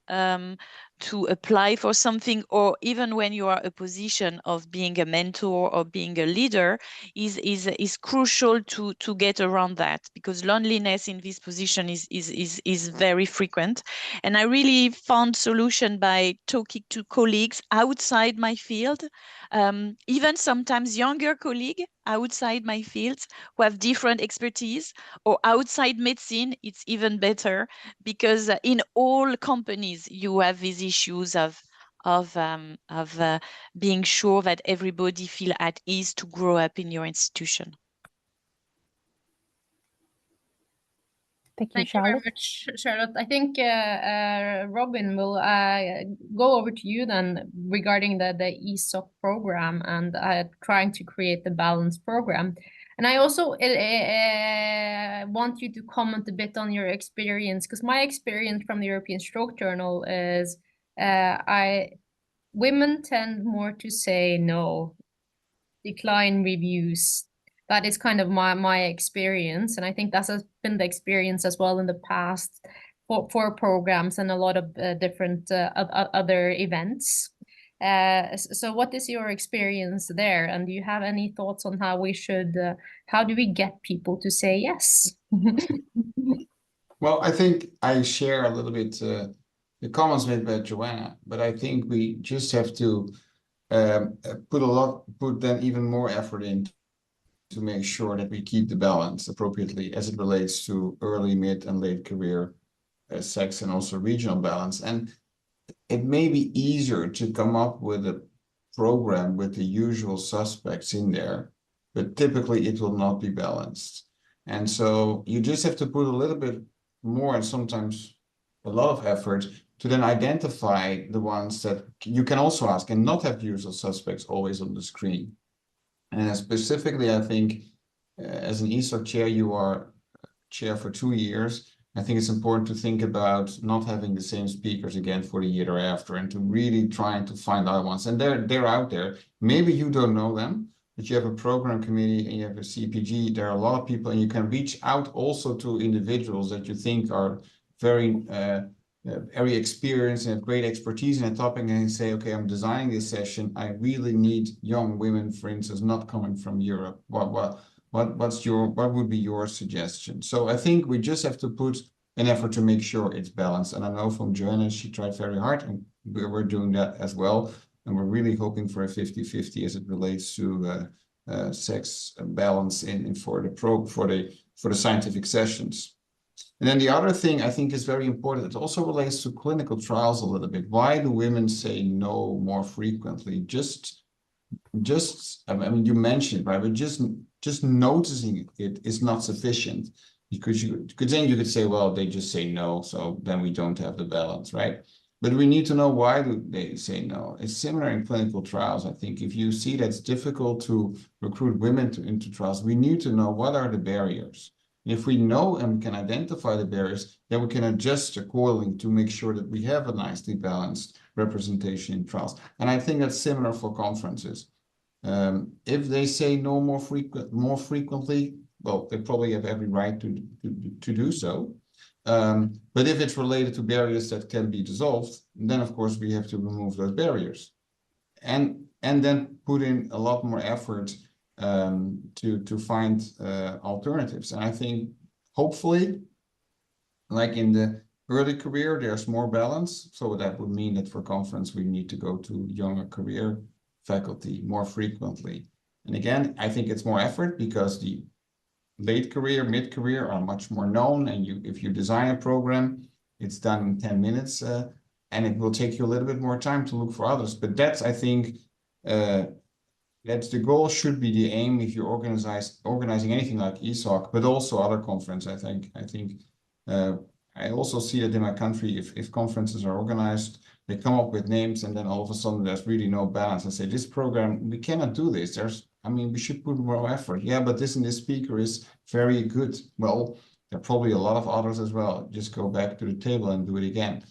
Speaker 5: to apply for something, or even when you are a position of being a mentor or being a leader, is crucial to get around that, because loneliness in this position is very frequent. And I really found solution by talking to colleagues outside my field, even sometimes younger colleagues outside my field who have different expertise, or outside medicine. It's even better, because in all companies you have these issues of being sure that everybody feel at ease to grow up in your institution.
Speaker 2: Thank you,
Speaker 3: Thank
Speaker 2: Charlotte.
Speaker 3: you very much, Charlotte. I think Robin will go over to you then regarding the ESO program and trying to create the balanced program. And I also want you to comment a bit on your experience, because my experience from the European Stroke Journal is women tend more to say no, decline reviews. That is kind of my experience, and I think that's been the experience as well in the past for programs and a lot of different other events. So what is your experience there, and do you have any thoughts on how we should how do we get people to say yes?
Speaker 6: Well, I think I share a little bit the comments made by Joanna, but I think we just have to put then even more effort in to make sure that we keep the balance appropriately as it relates to early, mid, and late career sex, and also regional balance. And it may be easier to come up with a program with the usual suspects in there, but typically it will not be balanced. And so you just have to put a little bit more, and sometimes a lot of effort, to then identify the ones that you can also ask and not have usual suspects always on the screen. And specifically, I think as an ESOC chair, you are chair for 2 years. I think it's important to think about not having the same speakers again for the year after, and to really trying to find other ones. And they're out there. Maybe you don't know them, but you have a program committee and you have a CPG. There are a lot of people, and you can reach out also to individuals that you think are very experienced and have great expertise in a topic, and say, okay, I'm designing this session. I really need young women, for instance, not coming from Europe. What would be your suggestion? So I think we just have to put an effort to make sure it's balanced. And I know from Joanna, she tried very hard, and we're doing that as well. And we're really hoping for a 50-50 as it relates to sex balance for the scientific sessions. And then the other thing I think is very important, it also relates to clinical trials a little bit. Why do women say no more frequently? I mean, you mentioned, right? But just noticing it is not sufficient, because then you could say, well, they just say no, so then we don't have the balance, right? But we need to know, why do they say no? It's similar in clinical trials. I think if you see that it's difficult to recruit women into trials, we need to know, what are the barriers? And if we know and can identify the barriers, then we can adjust accordingly to make sure that we have a nicely balanced representation in trials. And I think that's similar for conferences. If they say no more frequently, well, they probably have every right to do so. But if it's related to barriers that can be dissolved, then of course we have to remove those barriers, and then put in a lot more effort to find alternatives. And I think hopefully, like in the early career, there's more balance. So that would mean that for conference, we need to go to younger career faculty more frequently. And again, I think it's more effort, because the late career, mid-career are much more known. And if you design a program, it's done in 10 minutes, and it will take you a little bit more time to look for others. But that's, I think, that's the goal, should be the aim if you're organizing anything like ESOC, but also other conference. I think I also see that in my country, if conferences are organized, they come up with names, and then all of a sudden there's really no balance. I say, this program, we cannot do this. We should put more effort. Yeah, but this speaker is very good. Well, there are probably a lot of others as well. Just go back to the table and do it again.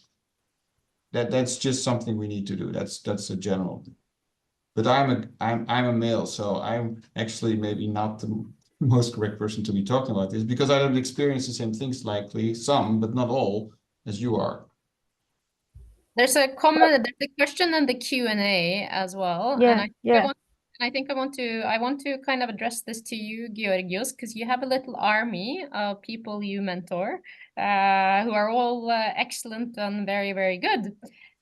Speaker 6: That's just something we need to do. That's a general. But I'm a male, so I'm actually maybe not the most correct person to be talking about this, because I don't experience the same things, likely some, but not all, as you are.
Speaker 3: There's a comment, there's a question in the Q&A as well.
Speaker 2: Yeah,
Speaker 3: and I think I want to kind of address this to you, Georgios, because you have a little army of people you mentor, who are all excellent and very, very good.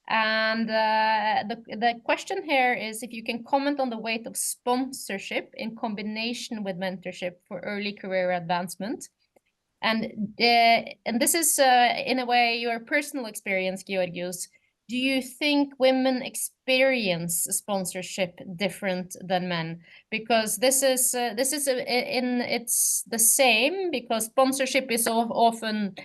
Speaker 3: And the question here is if you can comment on the weight of sponsorship in combination with mentorship for early career advancement. And this is in a way your personal experience, Georgios. Do you think women experience sponsorship different than men? Because it's the same, because sponsorship is often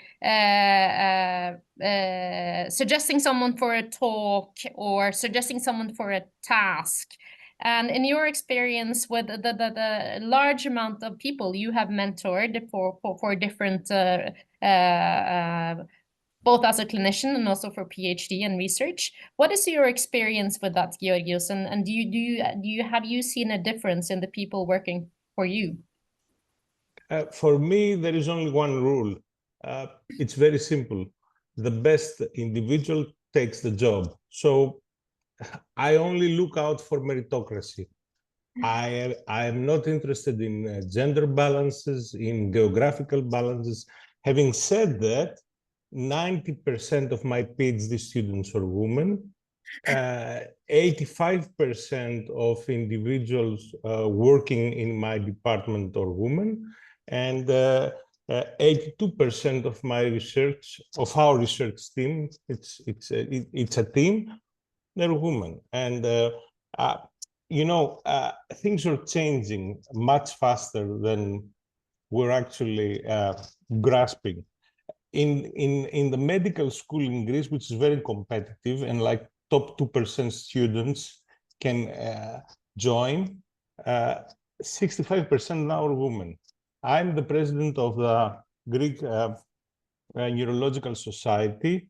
Speaker 3: suggesting someone for a talk or suggesting someone for a task. And in your experience with the large amount of people you have mentored for different both as a clinician and also for PhD and research, what is your experience with that, Georgios? And have you seen a difference in the people working for you?
Speaker 7: For me, there is only one rule. It's very simple. The best individual takes the job. So I only look out for meritocracy. I am not interested in gender balances, in geographical balances. Having said that, 90% of my PhD students are women. 85% of individuals working in my department are women, and 82% of my research, of our research team, it's a team, they're women. And things are changing much faster than we're actually grasping. in the medical school in Greece, which is very competitive, and like top 2% students can join, 65% now are women. I'm the president of the Greek Neurological Society.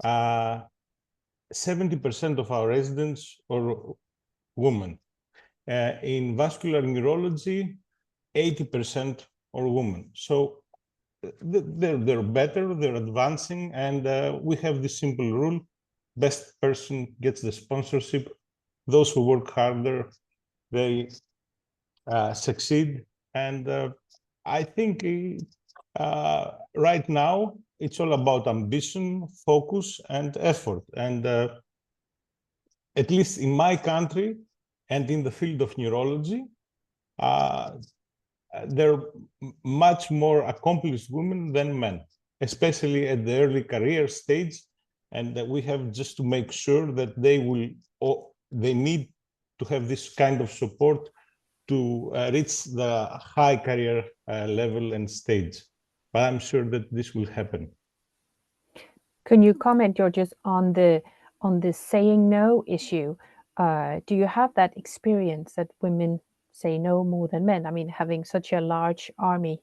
Speaker 7: 70% of our residents are women. In vascular neurology, 80% are women. So they're better, they're advancing, and we have this simple rule: best person gets the sponsorship. Those who work harder, they succeed. And I think right now it's all about ambition, focus, and effort. And at least in my country and in the field of neurology, there are much more accomplished women than men, especially at the early career stage. And we have just to make sure that they need to have this kind of support to reach the high career level and stage. But I'm sure that this will happen.
Speaker 2: Can you comment, Georgios, on the saying no issue? Do you have that experience that women say no more than men? I mean, having such a large army.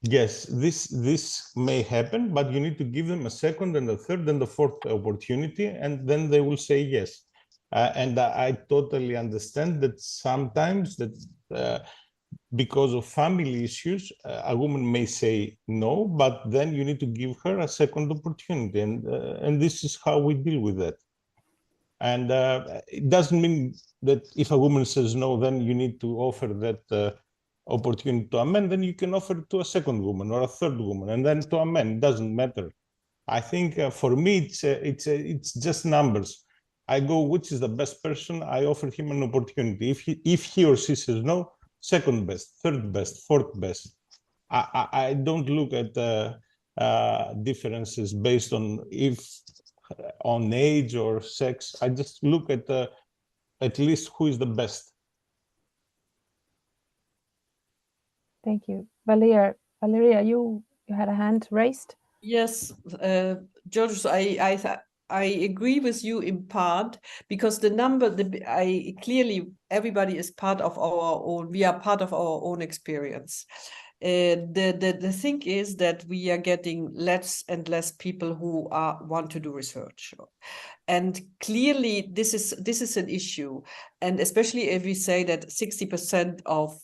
Speaker 7: Yes, this may happen, but you need to give them a second and a third and a fourth opportunity, and then they will say yes. And I totally understand that sometimes that because of family issues, a woman may say no, but then you need to give her a second opportunity, and this is how we deal with that. And it doesn't mean that if a woman says no, then you need to offer that opportunity to a man. Then you can offer it to a second woman or a third woman, and then to a man. It doesn't matter. I think for me, it's just numbers. I go, which is the best person? I offer him an opportunity. If he or she says no, second best, third best, fourth best. I don't look at differences based on on age or sex. I just look at least who is the best.
Speaker 2: Thank you. Valeria, you had a hand raised?
Speaker 4: Yes, Georgios, I agree with you in part, because the number, clearly everybody is part of our own, we are part of our own experience. The thing is that we are getting less and less people who want to do research. And clearly this is an issue. And especially if we say that 60% of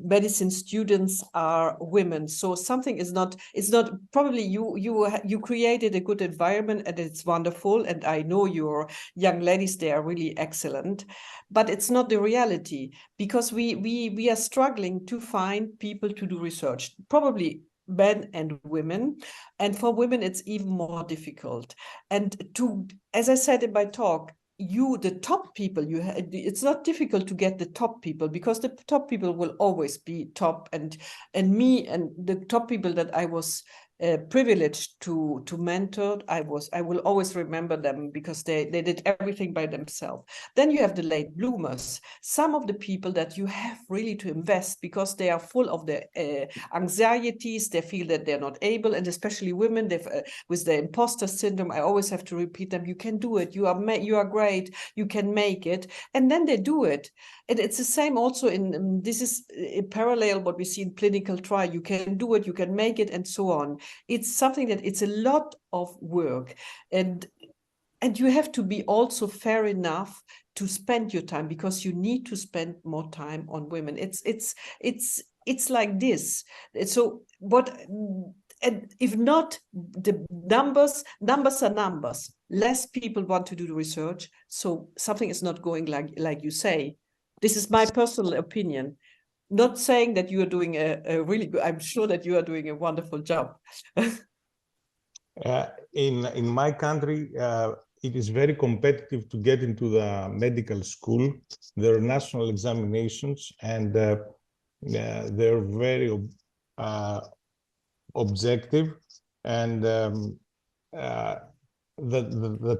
Speaker 4: medicine students are women, so something is not, it's not, probably you created a good environment and it's wonderful, and I know your young ladies, they are really excellent, but it's not the reality, because we are struggling to find people to do research, probably men and women, and for women it's even more difficult. And to, as I said in my talk, the top people, it's not difficult to get the top people, because the top people will always be top, and me and the top people that I was privileged to mentor, I will always remember them, because they did everything by themselves. Then you have the late bloomers, some of the people that you have really to invest, because they are full of the anxieties, they feel that they're not able, and especially women, with the imposter syndrome, I always have to repeat them, you can do it, you are great, you can make it, and then they do it. And it's the same also in, this is a parallel what we see in clinical trial, you can do it, you can make it, and so on. It's something that it's a lot of work, and you have to be also fair enough to spend your time, because you need to spend more time on women. It's like this. So what, and if not, the numbers are numbers. Less people want to do the research, so something is not going like you say. This is my personal opinion. Not saying that you are doing a really good, I'm sure that you are doing a wonderful job.
Speaker 7: In my country, it is very competitive to get into the medical school. There are national examinations, and they're very objective. And the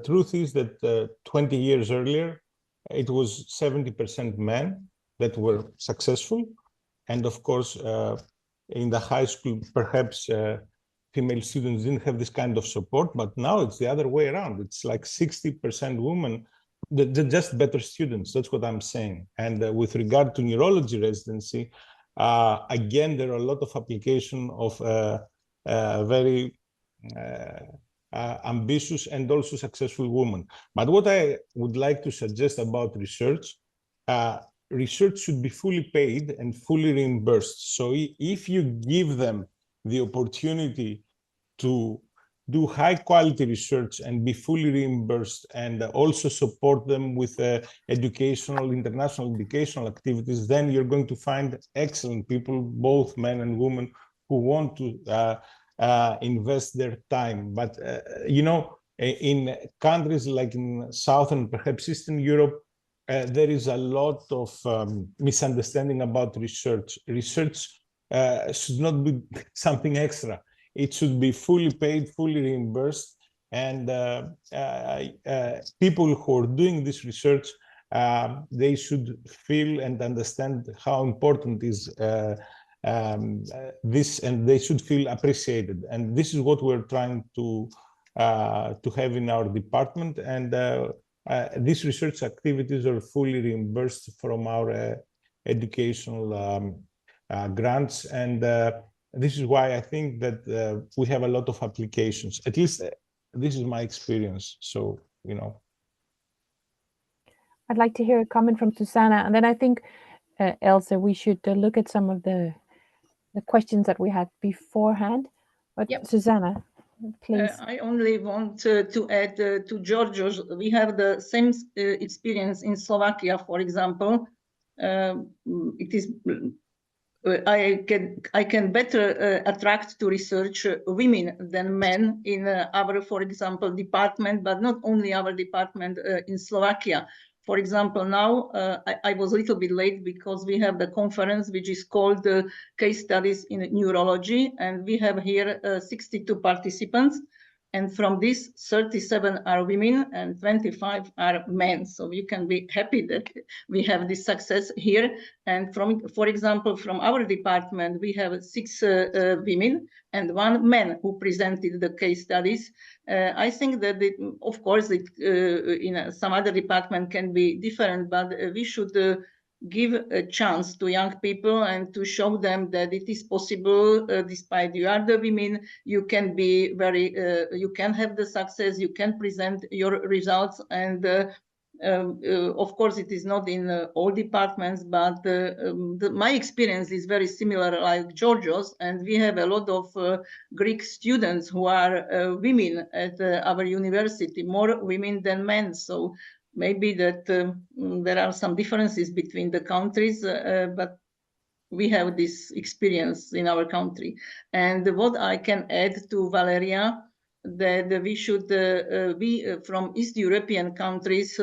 Speaker 7: truth is that 20 years earlier, it was 70% men that were successful, And of course, in the high school, perhaps female students didn't have this kind of support, but now it's the other way around. It's like 60% women, they're just better students. That's what I'm saying. And with regard to neurology residency, again, there are a lot of application of very ambitious and also successful women. But what I would like to suggest about research, research should be fully paid and fully reimbursed. So if you give them the opportunity to do high quality research and be fully reimbursed, and also support them with international educational activities, then you're going to find excellent people, both men and women, who want to invest their time. But you know, in countries like in Southern, perhaps Eastern Europe, there is a lot of misunderstanding about research. Research should not be something extra. It should be fully paid, fully reimbursed, and people who are doing this research, they should feel and understand how important is this, and they should feel appreciated. And this is what we're trying to have in our department. And these research activities are fully reimbursed from our educational grants. And this is why I think that we have a lot of applications. At least this is my experience. So, you know.
Speaker 2: I'd like to hear a comment from Zuzana, and then I think, Elsa, we should look at some of the questions that we had beforehand. But
Speaker 8: Yep.
Speaker 2: Zuzana, please.
Speaker 8: I only want to add to Georgios. We have the same experience in Slovakia, for example. It is I can better attract to research women than men in our, for example, department, but not only our department in Slovakia. For example, now I was a little bit late because we have the conference which is called Case Studies in Neurology, and we have here 62 participants. And from these, 37 are women and 25 are men. So you can be happy that we have this success here. And from, for example, from our department, we have 6 women and 1 man who presented the case studies. I think that, of course, in some other department can be different, but we should give a chance to young people and to show them that it is possible, despite you are the women, you can be very, you can have the success, you can present your results. And of course, it is not in all departments, but my experience is very similar like Georgios, and we have a lot of Greek students who are women at our university, more women than men. So maybe that there are some differences between the countries, but we have this experience in our country. And what I can add to Valeria, that we should, we from East European countries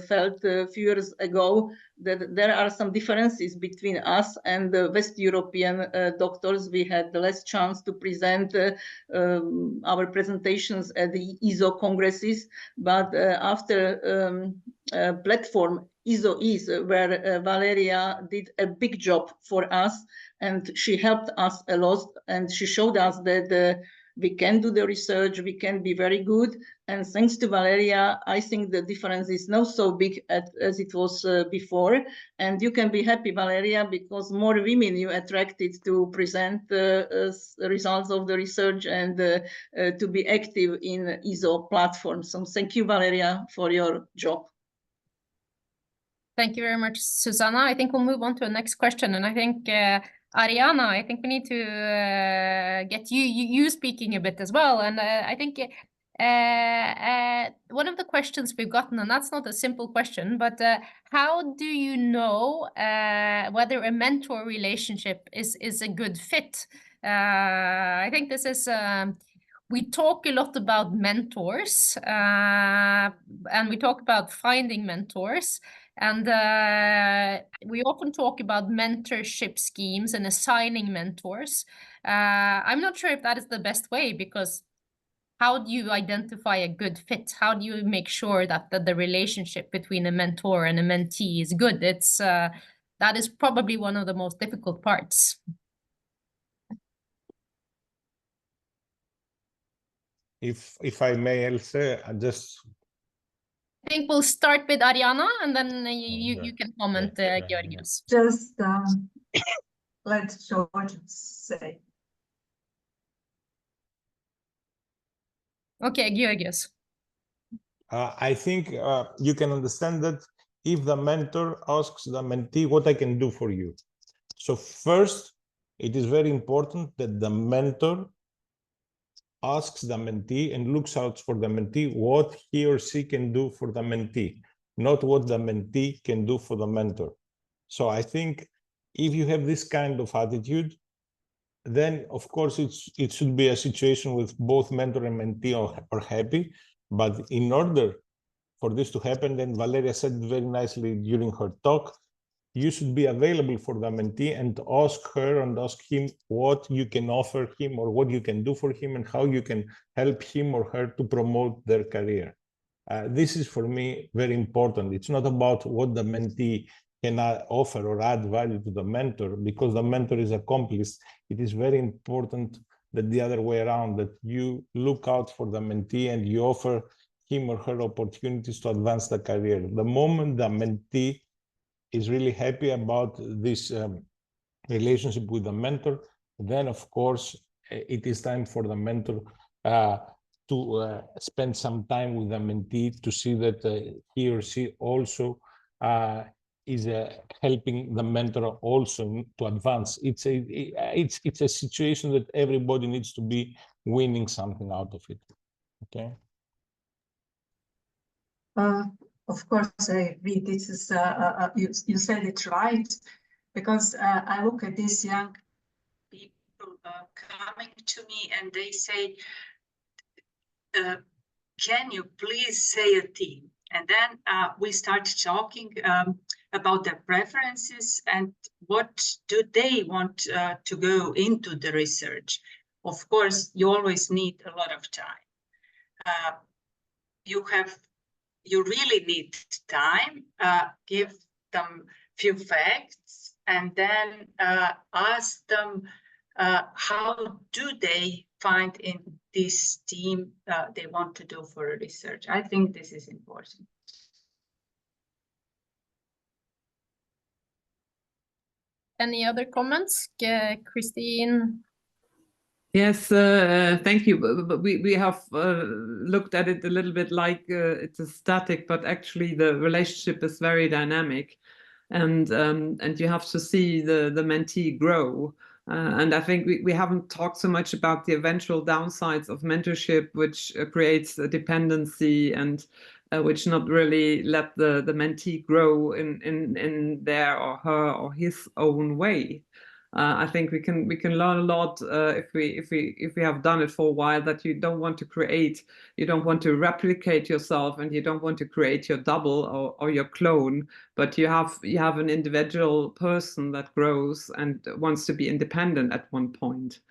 Speaker 8: felt a few years ago that there are some differences between us and the West European doctors. We had less chance to present our presentations at the ESO congresses, but after platform ESO is, where Valeria did a big job for us, and she helped us a lot, and she showed us that we can do the research, we can be very good. And thanks to Valeria, I think the difference is not so big as it was before. And you can be happy, Valeria, because more women you attracted to present the results of the research and to be active in ESO platform. So thank you, Valeria, for your job.
Speaker 3: Thank you very much, Zuzana. I think we'll move on to the next question. And I think, Arijana, I think we need to get you speaking a bit as well. And I think one of the questions we've gotten, and that's not a simple question, but how do you know whether a mentor relationship is a good fit? I think this is... we talk a lot about mentors, and we talk about finding mentors. And we often talk about mentorship schemes and assigning mentors. I'm not sure if that is the best way, because how do you identify a good fit? How do you make sure that the relationship between a mentor and a mentee is good? It's that is probably one of the most difficult parts.
Speaker 7: If I may, Else, I
Speaker 3: I think we'll start with Arijana, and then you can comment, Georgios.
Speaker 9: Just let Georgios say.
Speaker 3: Okay, Georgios.
Speaker 7: I think you can understand that if the mentor asks the mentee what I can do for you. So first, it is very important that the mentor asks the mentee and looks out for the mentee what he or she can do for the mentee, not what the mentee can do for the mentor. So I think if you have this kind of attitude, then of course it should be a situation with both mentor and mentee are happy. But in order for this to happen, then Valeria said very nicely during her talk, you should be available for the mentee and ask her and ask him what you can offer him or what you can do for him and how you can help him or her to promote their career. This is for me very important. It's not about what the mentee can offer or add value to the mentor, because the mentor is accomplished. It is very important that the other way around, that you look out for the mentee and you offer him or her opportunities to advance the career. The moment the mentee is really happy about this relationship with the mentor, then of course it is time for the mentor to spend some time with the mentee to see that he or she also is helping the mentor also to advance. It's a situation that everybody needs to be winning something out of it. Okay.
Speaker 9: Of course, I agree. This is you said it right, because I look at these young people coming to me and they say, "Can you please say a team?" And then we start talking about their preferences and what do they want to go into the research. Of course, you always need a lot of time. You really need time, give them few facts, and then ask them how do they find in this team they want to do for research. I think this is important.
Speaker 3: Any other comments, Christine?
Speaker 10: Yes, thank you. But we have looked at it a little bit like it's a static, but actually the relationship is very dynamic, and you have to see the mentee grow. And I think we haven't talked so much about the eventual downsides of mentorship, which creates a dependency and which not really let the mentee grow in their or her or his own way. I think we can learn a lot if we have done it for a while, that you don't want to create, you don't want to replicate yourself, and you don't want to create your double or your clone, but you have an individual person that grows and wants to be independent at one point.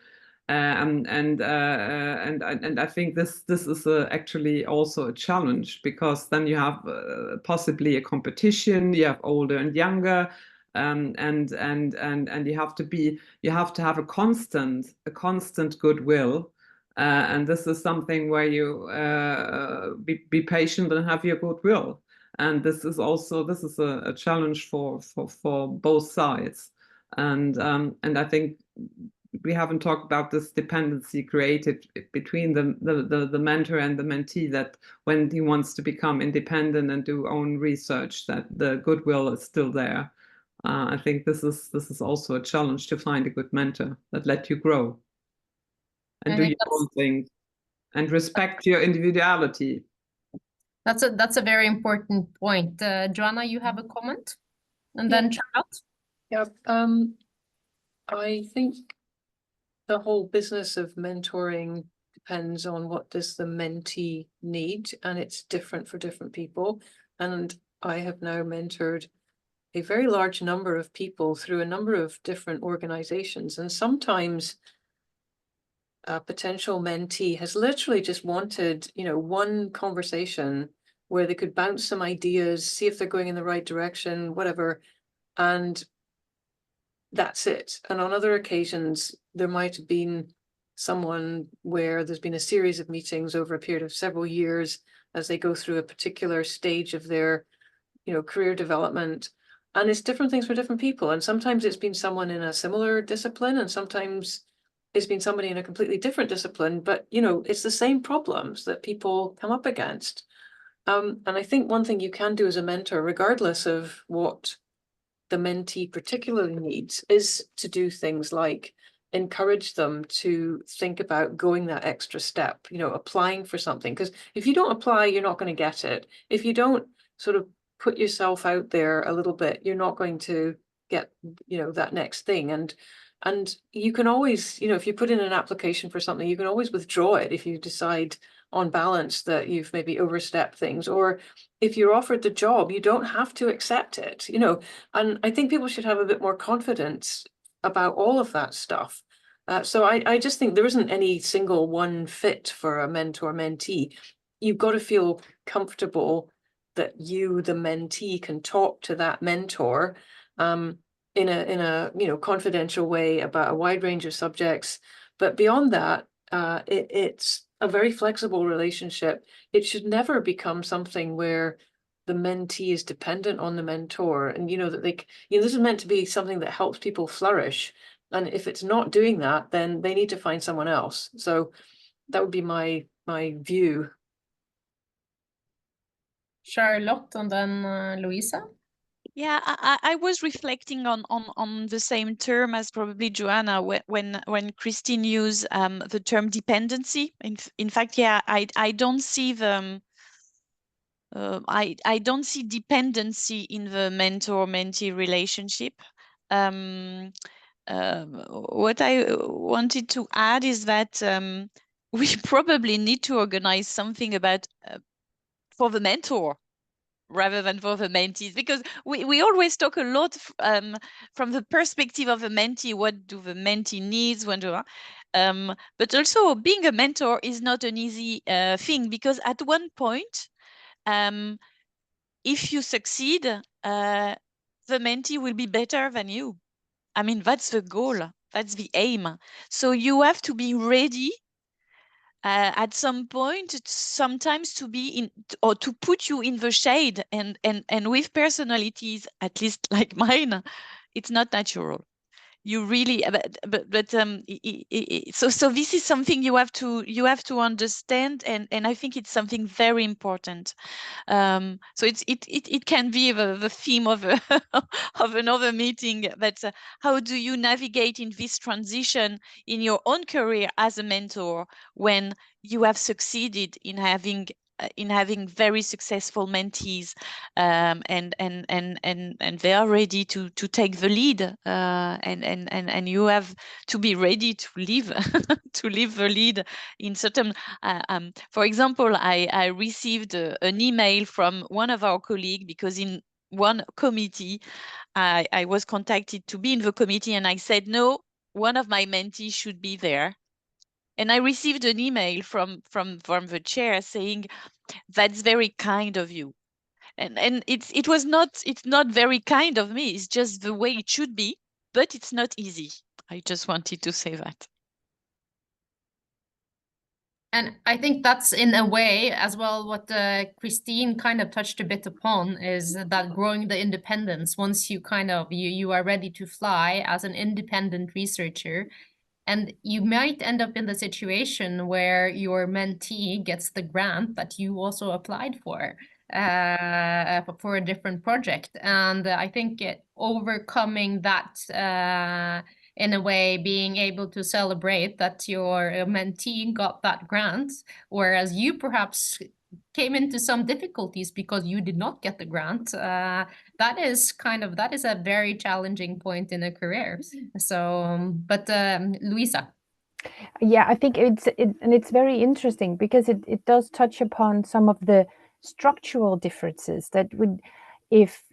Speaker 10: And I think this is actually also a challenge, because then you have possibly a competition. You have older and younger. And you have to have a constant goodwill, and this is something where you be patient and have your goodwill, and this is a challenge for both sides, and I think we haven't talked about this dependency created between the mentor and the mentee, that when he wants to become independent and do own research, that the goodwill is still there. I think this is also a challenge, to find a good mentor that let you grow and do your own thing and respect your individuality.
Speaker 3: That's a very important point. Joanna, you have a comment, and then Charlotte.
Speaker 1: Yeah, I think the whole business of mentoring depends on what does the mentee need, and it's different for different people. And I have now mentored a very large number of people through a number of different organizations. And sometimes a potential mentee has literally just wanted, one conversation where they could bounce some ideas, see if they're going in the right direction, whatever. And that's it. And on other occasions, there might have been someone where there's been a series of meetings over a period of several years as they go through a particular stage of their, career development. And it's different things for different people. And sometimes it's been someone in a similar discipline, and sometimes it's been somebody in a completely different discipline, but it's the same problems that people come up against. And I think one thing you can do as a mentor, regardless of what the mentee particularly needs, is to do things like encourage them to think about going that extra step, applying for something. Because if you don't apply, you're not going to get it. If you don't sort of put yourself out there a little bit, you're not going to get, that next thing. And you can always, if you put in an application for something, you can always withdraw it if you decide on balance that you've maybe overstepped things. Or if you're offered the job, you don't have to accept it, and I think people should have a bit more confidence about all of that stuff. So I just think there isn't any single one fit for a mentor-mentee. You've got to feel comfortable that you, the mentee, can talk to that mentor in a confidential way about a wide range of subjects. But beyond that, it's a very flexible relationship. It should never become something where the mentee is dependent on the mentor, and that this is meant to be something that helps people flourish. And if it's not doing that, then they need to find someone else. So that would be my view.
Speaker 3: Charlotte, and then Louisa.
Speaker 5: Yeah, I was reflecting on the same term as probably Joanna when Christine used the term dependency. In fact, yeah, I don't see the I don't see dependency in the mentor-mentee relationship. What I wanted to add is that we probably need to organize something about for the mentor rather than for the mentees, because we always talk a lot from the perspective of the mentee. What do the mentee needs? But also being a mentor is not an easy thing, because at one point, if you succeed, the mentee will be better than you. I mean, that's the goal. That's the aim. So you have to be ready at some point, sometimes to be in, or to put you in the shade, and with personalities, at least like mine, it's not natural. You really, so this is something you have to understand, and I think it's something very important. So it can be the theme of of another meeting. But how do you navigate in this transition in your own career as a mentor when you have succeeded in having very successful mentees, and they are ready to take the lead, and you have to be ready to leave to leave the lead in certain. For example, I received an email from one of our colleagues, because in one committee I was contacted to be in the committee, and I said no, one of my mentees should be there. And I received an email from the chair saying, "That's very kind of you." And it's not very kind of me. It's just the way it should be, but it's not easy. I just wanted to say that.
Speaker 3: And I think that's in a way as well what Christine kind of touched a bit upon, is that growing the independence. Once you you are ready to fly as an independent researcher, and you might end up in the situation where your mentee gets the grant that you also applied for a different project. And I think overcoming that, in a way, being able to celebrate that your mentee got that grant, whereas you perhaps came into some difficulties because you did not get the grant, that is a very challenging point in a career. So, but Louisa.
Speaker 2: Yeah, I think it's very interesting, because it does touch upon some of the structural differences that would, if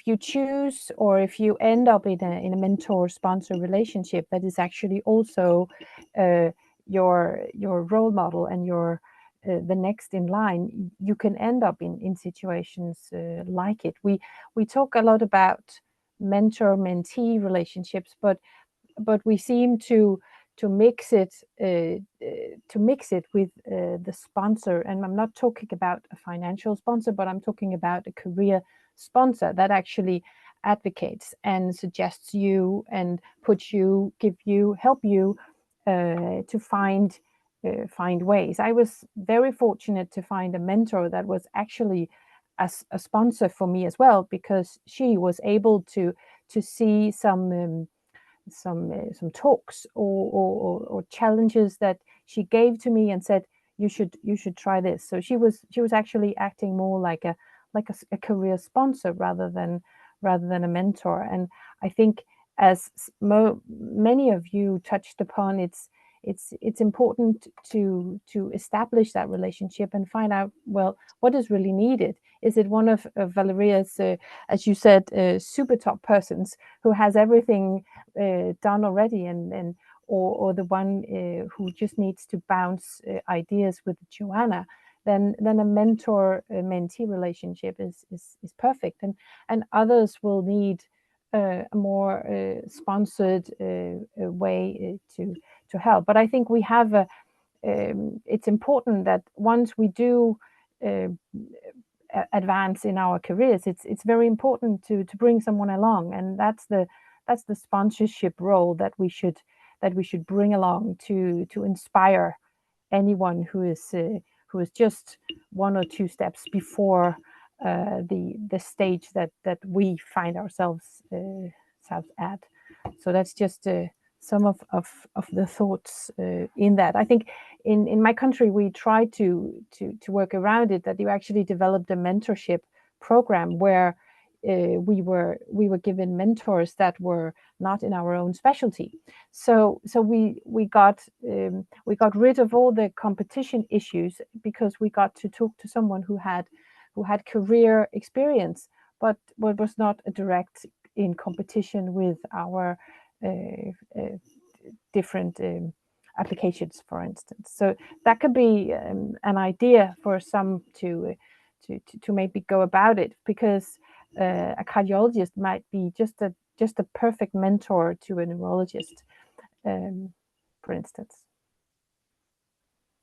Speaker 2: you choose, or if you end up in a mentor-sponsor relationship that is actually also your role model and your the next in line, you can end up in situations like it. We talk a lot about mentor-mentee relationships, but we seem to mix it with the sponsor. And I'm not talking about a financial sponsor, but I'm talking about a career sponsor that actually advocates and suggests you and help you to find ways. I was very fortunate to find a mentor that was actually a sponsor for me as well, because she was able to see some talks or challenges that she gave to me and said, you should try this. So she was actually acting more like a career sponsor rather than a mentor. And I think, as many of you touched upon, it's important to establish that relationship and find out, well, what is really needed. Is it one of Valeria's, as you said, super top persons who has everything done already, or the one who just needs to bounce ideas with Joanna? Then a mentor-mentee relationship is perfect, and others will need a more sponsored way to help. But I think we have it's important that once we do advance in our careers, it's very important to bring someone along, and that's the sponsorship role that we should bring along to inspire anyone who is just 1 or 2 steps before the stage that we find ourselves at. So that's just some of the thoughts in that. I think in my country we tried to work around it, that you actually developed a mentorship program where we were given mentors that were not in our own specialty. So we got rid of all the competition issues, because we got to talk to someone who had career experience, but was not a direct in competition with our different applications, for instance. So that could be an idea for some to maybe go about it, because a cardiologist might be just a perfect mentor to a neurologist, for instance.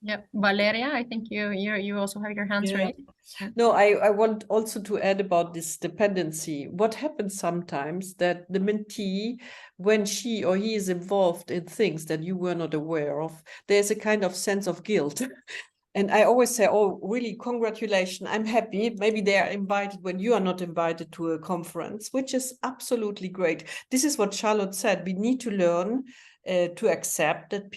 Speaker 3: Yeah, Valeria, I think you also have your hands raised.
Speaker 4: No, I want also to add about this dependency. What happens sometimes that the mentee, when she or he is involved in things that you were not aware of, there's a kind of sense of guilt. And I always say, oh, really, congratulations, I'm happy. Maybe they are invited when you are not invited to a conference, which is absolutely great. This is what Charlotte said. We need to learn to accept that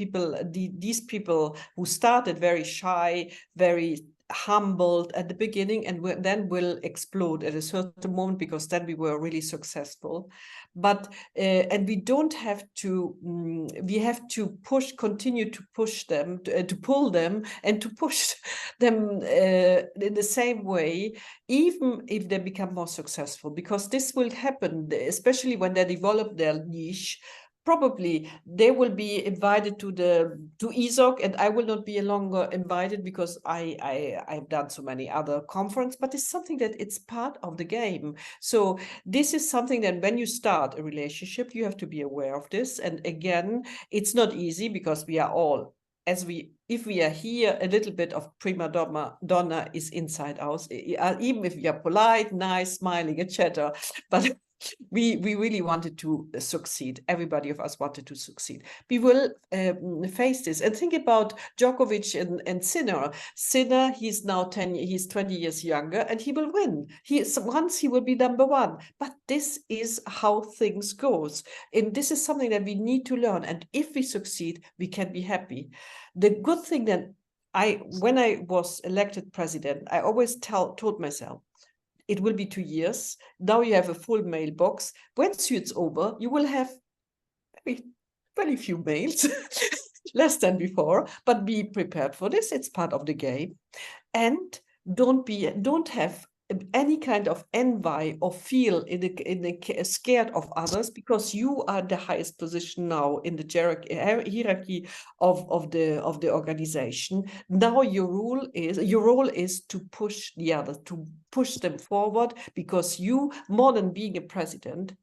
Speaker 4: these people who started very shy, very humbled at the beginning, and then will explode at a certain moment, because then we were really successful. But and we don't have to, we have to continue to push them, to pull them and to push them in the same way, even if they become more successful, because this will happen, especially when they develop their niche. Probably they will be invited to ESOC, and I will not be longer invited, because I've done so many other conferences. But it's something that it's part of the game. So this is something that when you start a relationship, you have to be aware of this. And again, it's not easy, because we are all, if we are here, a little bit of prima donna is inside us, even if we are polite, nice, smiling, etc. But we really wanted to succeed. Everybody of us wanted to succeed. We will face this. And think about Djokovic and Sinner. Sinner, he's now he's 20 years younger, and he will win. Once he will be number 1. But this is how things goes. And this is something that we need to learn. And if we succeed, we can be happy. The good thing that when I was elected president, I always told myself, it will be 2 years. Now you have a full mailbox. Once it's over, you will have very few mails, less than before, but be prepared for this. It's part of the game. And don't have any kind of envy or feel scared of others, because you are the highest position now in the hierarchy of the organization. Now your role is to push the others, to push them forward, because you, more than being a president,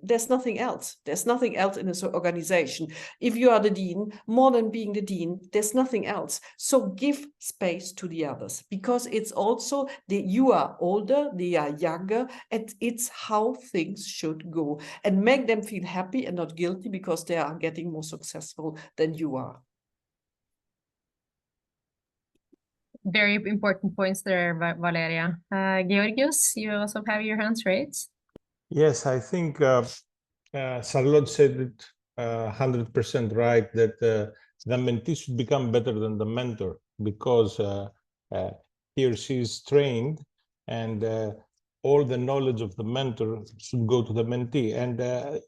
Speaker 4: There's nothing else. There's nothing else in this organization. If you are the dean, more than being the dean, there's nothing else. So give space to the others, because it's also you are older, they are younger, and it's how things should go. And make them feel happy and not guilty because they are getting more successful than you are.
Speaker 3: Very important points there, Valeria. Georgios, you also have your hands raised.
Speaker 7: Yes, I think Charlotte said it 100% right, that the mentee should become better than the mentor, because he or she is trained, and all the knowledge of the mentor should go to the mentee. And,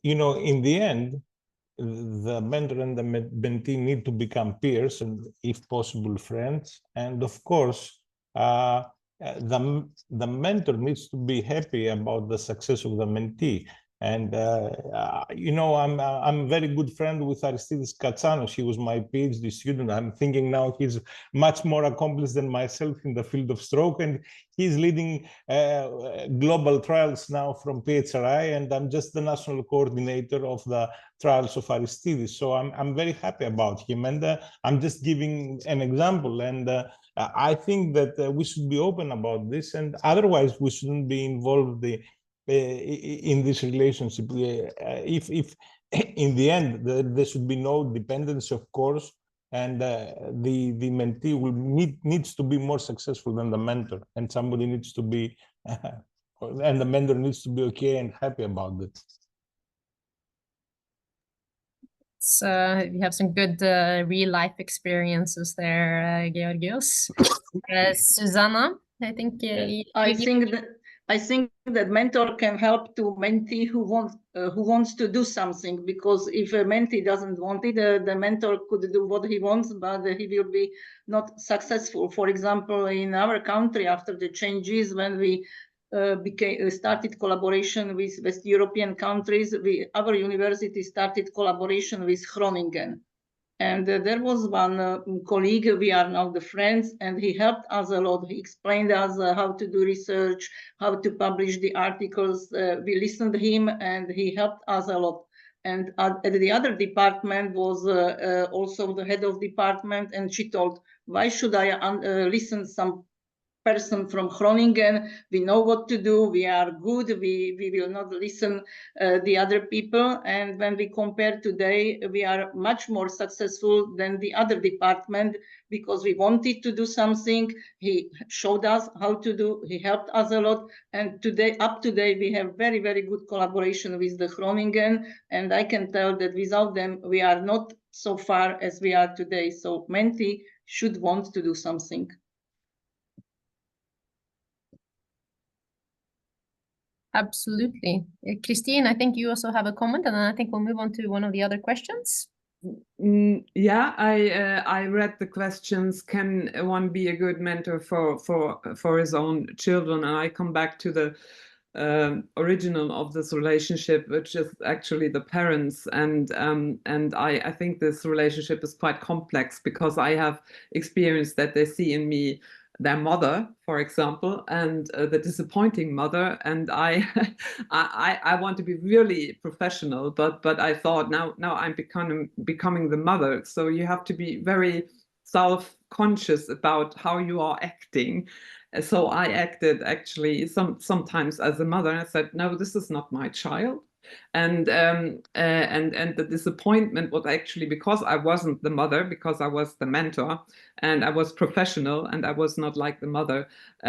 Speaker 7: in the end, the mentor and the mentee need to become peers, and if possible, friends. And of course, the mentor needs to be happy about the success of the mentee. And I'm a very good friend with Aristides Katsanos. He was my PhD student. I'm thinking now he's much more accomplished than myself in the field of stroke, and he's leading global trials now from PHRI, and I'm just the national coordinator of the trials of Aristides. So I'm very happy about him, and I'm just giving an example. And I think that we should be open about this, and otherwise we shouldn't be involved in this relationship. If in the end there should be no dependency, of course, and the mentee needs to be more successful than the mentor, and somebody needs to be and the mentor needs to be okay and happy about it.
Speaker 3: So you have some good real life experiences there, Georgios. Zuzana, I think
Speaker 8: I think that mentor can help to mentee who wants to do something, because if a mentee doesn't want it, the mentor could do what he wants, but he will be not successful. For example, in our country, after the changes, when we started collaboration with West European countries, our university started collaboration with Groningen. And there was one colleague, we are now the friends, and he helped us a lot. He explained us how to do research, how to publish the articles. We listened to him, and he helped us a lot. And at the other department was also the head of department, and she told, why should I listen some person from Groningen? We know what to do, we are good, we will not listen the other people. And when we compare today, we are much more successful than the other department, because we wanted to do something. He showed us how to do, he helped us a lot. And up to date, we have very, very good collaboration with the Groningen. And I can tell that without them, we are not so far as we are today. So mentee should want to do something.
Speaker 3: Absolutely. Christine, I think you also have a comment, and then I think we'll move on to one of the other questions.
Speaker 10: Yeah, I read the questions. Can one be a good mentor for his own children? And I come back to the original of this relationship, which is actually the parents. And I think this relationship is quite complex, because I have experienced that they see in me their mother, for example, and the disappointing mother. And I want to be really professional, but I thought now I'm becoming the mother. So you have to be very self-conscious about how you are acting. So I acted actually sometimes as a mother, and I said, no, this is not my child. And the disappointment was actually because I wasn't the mother, because I was the mentor, and I was professional, and I was not like the mother.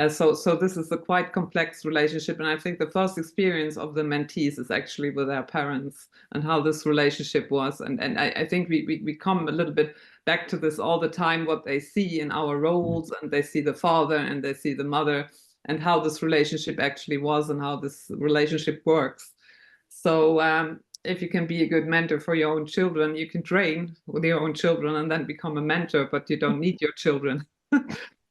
Speaker 10: So this is a quite complex relationship, and I think the first experience of the mentees is actually with their parents and how this relationship was. And I think we come a little bit back to this all the time, what they see in our roles, and they see the father and they see the mother, and how this relationship actually was and how this relationship works. So if you can be a good mentor for your own children, you can train with your own children and then become a mentor, but you don't need your children.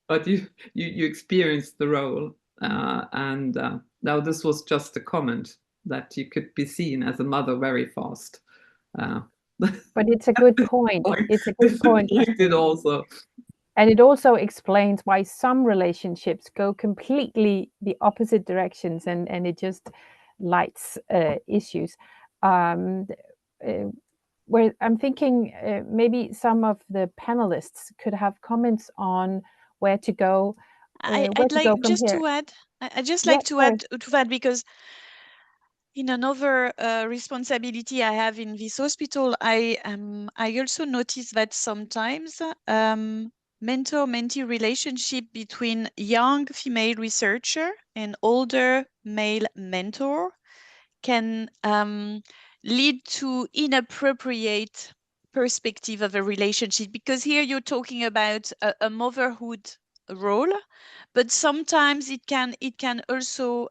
Speaker 10: But you experience the role. Now this was just a comment that you could be seen as a mother very fast.
Speaker 2: But it's a good point. It's a good point.
Speaker 10: It also.
Speaker 2: And it also explains why some relationships go completely the opposite directions, and it just lights issues. Where I'm thinking maybe some of the panelists could have comments on where to go.
Speaker 5: I'd like just to add. I'd just like to add to that, because in another responsibility I have in this hospital, I also notice that sometimes mentor-mentee relationship between young female researcher and older male mentor can lead to inappropriate perspective of a relationship, because here you're talking about a motherhood role, but sometimes it can also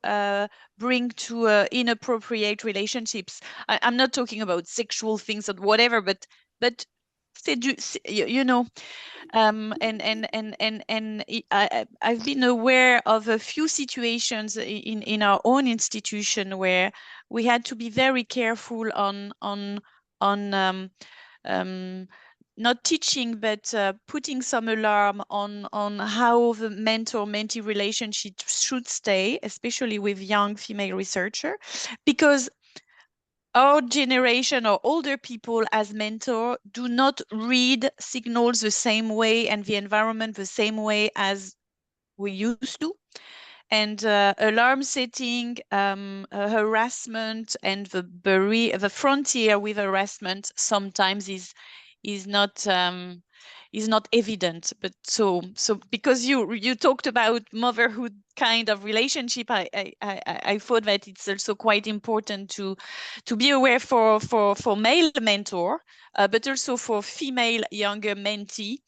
Speaker 5: bring to inappropriate relationships. I'm not talking about sexual things or whatever, but you know, I've been aware of a few situations in our own institution where we had to be very careful on not teaching, but putting some alarm on how the mentor-mentee relationship should stay, especially with young female researcher, because our generation or older people as mentor do not read signals the same way and the environment the same way as we used to. And alarm setting, harassment, and the frontier with harassment sometimes is not evident. But so because you talked about motherhood kind of relationship, I thought that it's also quite important to be aware for male mentor, but also for female younger mentee,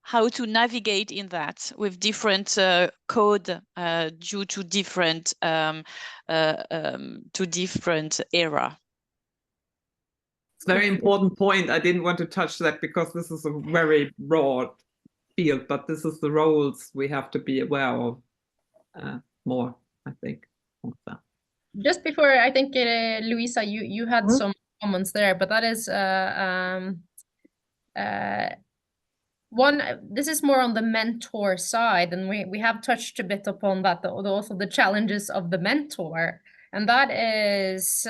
Speaker 5: how to navigate in that with different code due to different era.
Speaker 10: It's a very important point. I didn't want to touch that because this is a very broad field, but this is the roles we have to be aware of more, I think.
Speaker 3: Just before, I think, Louisa, you had some comments there, but that is one. This is more on the mentor side, and we have touched a bit upon that, also the challenges of the mentor, and that is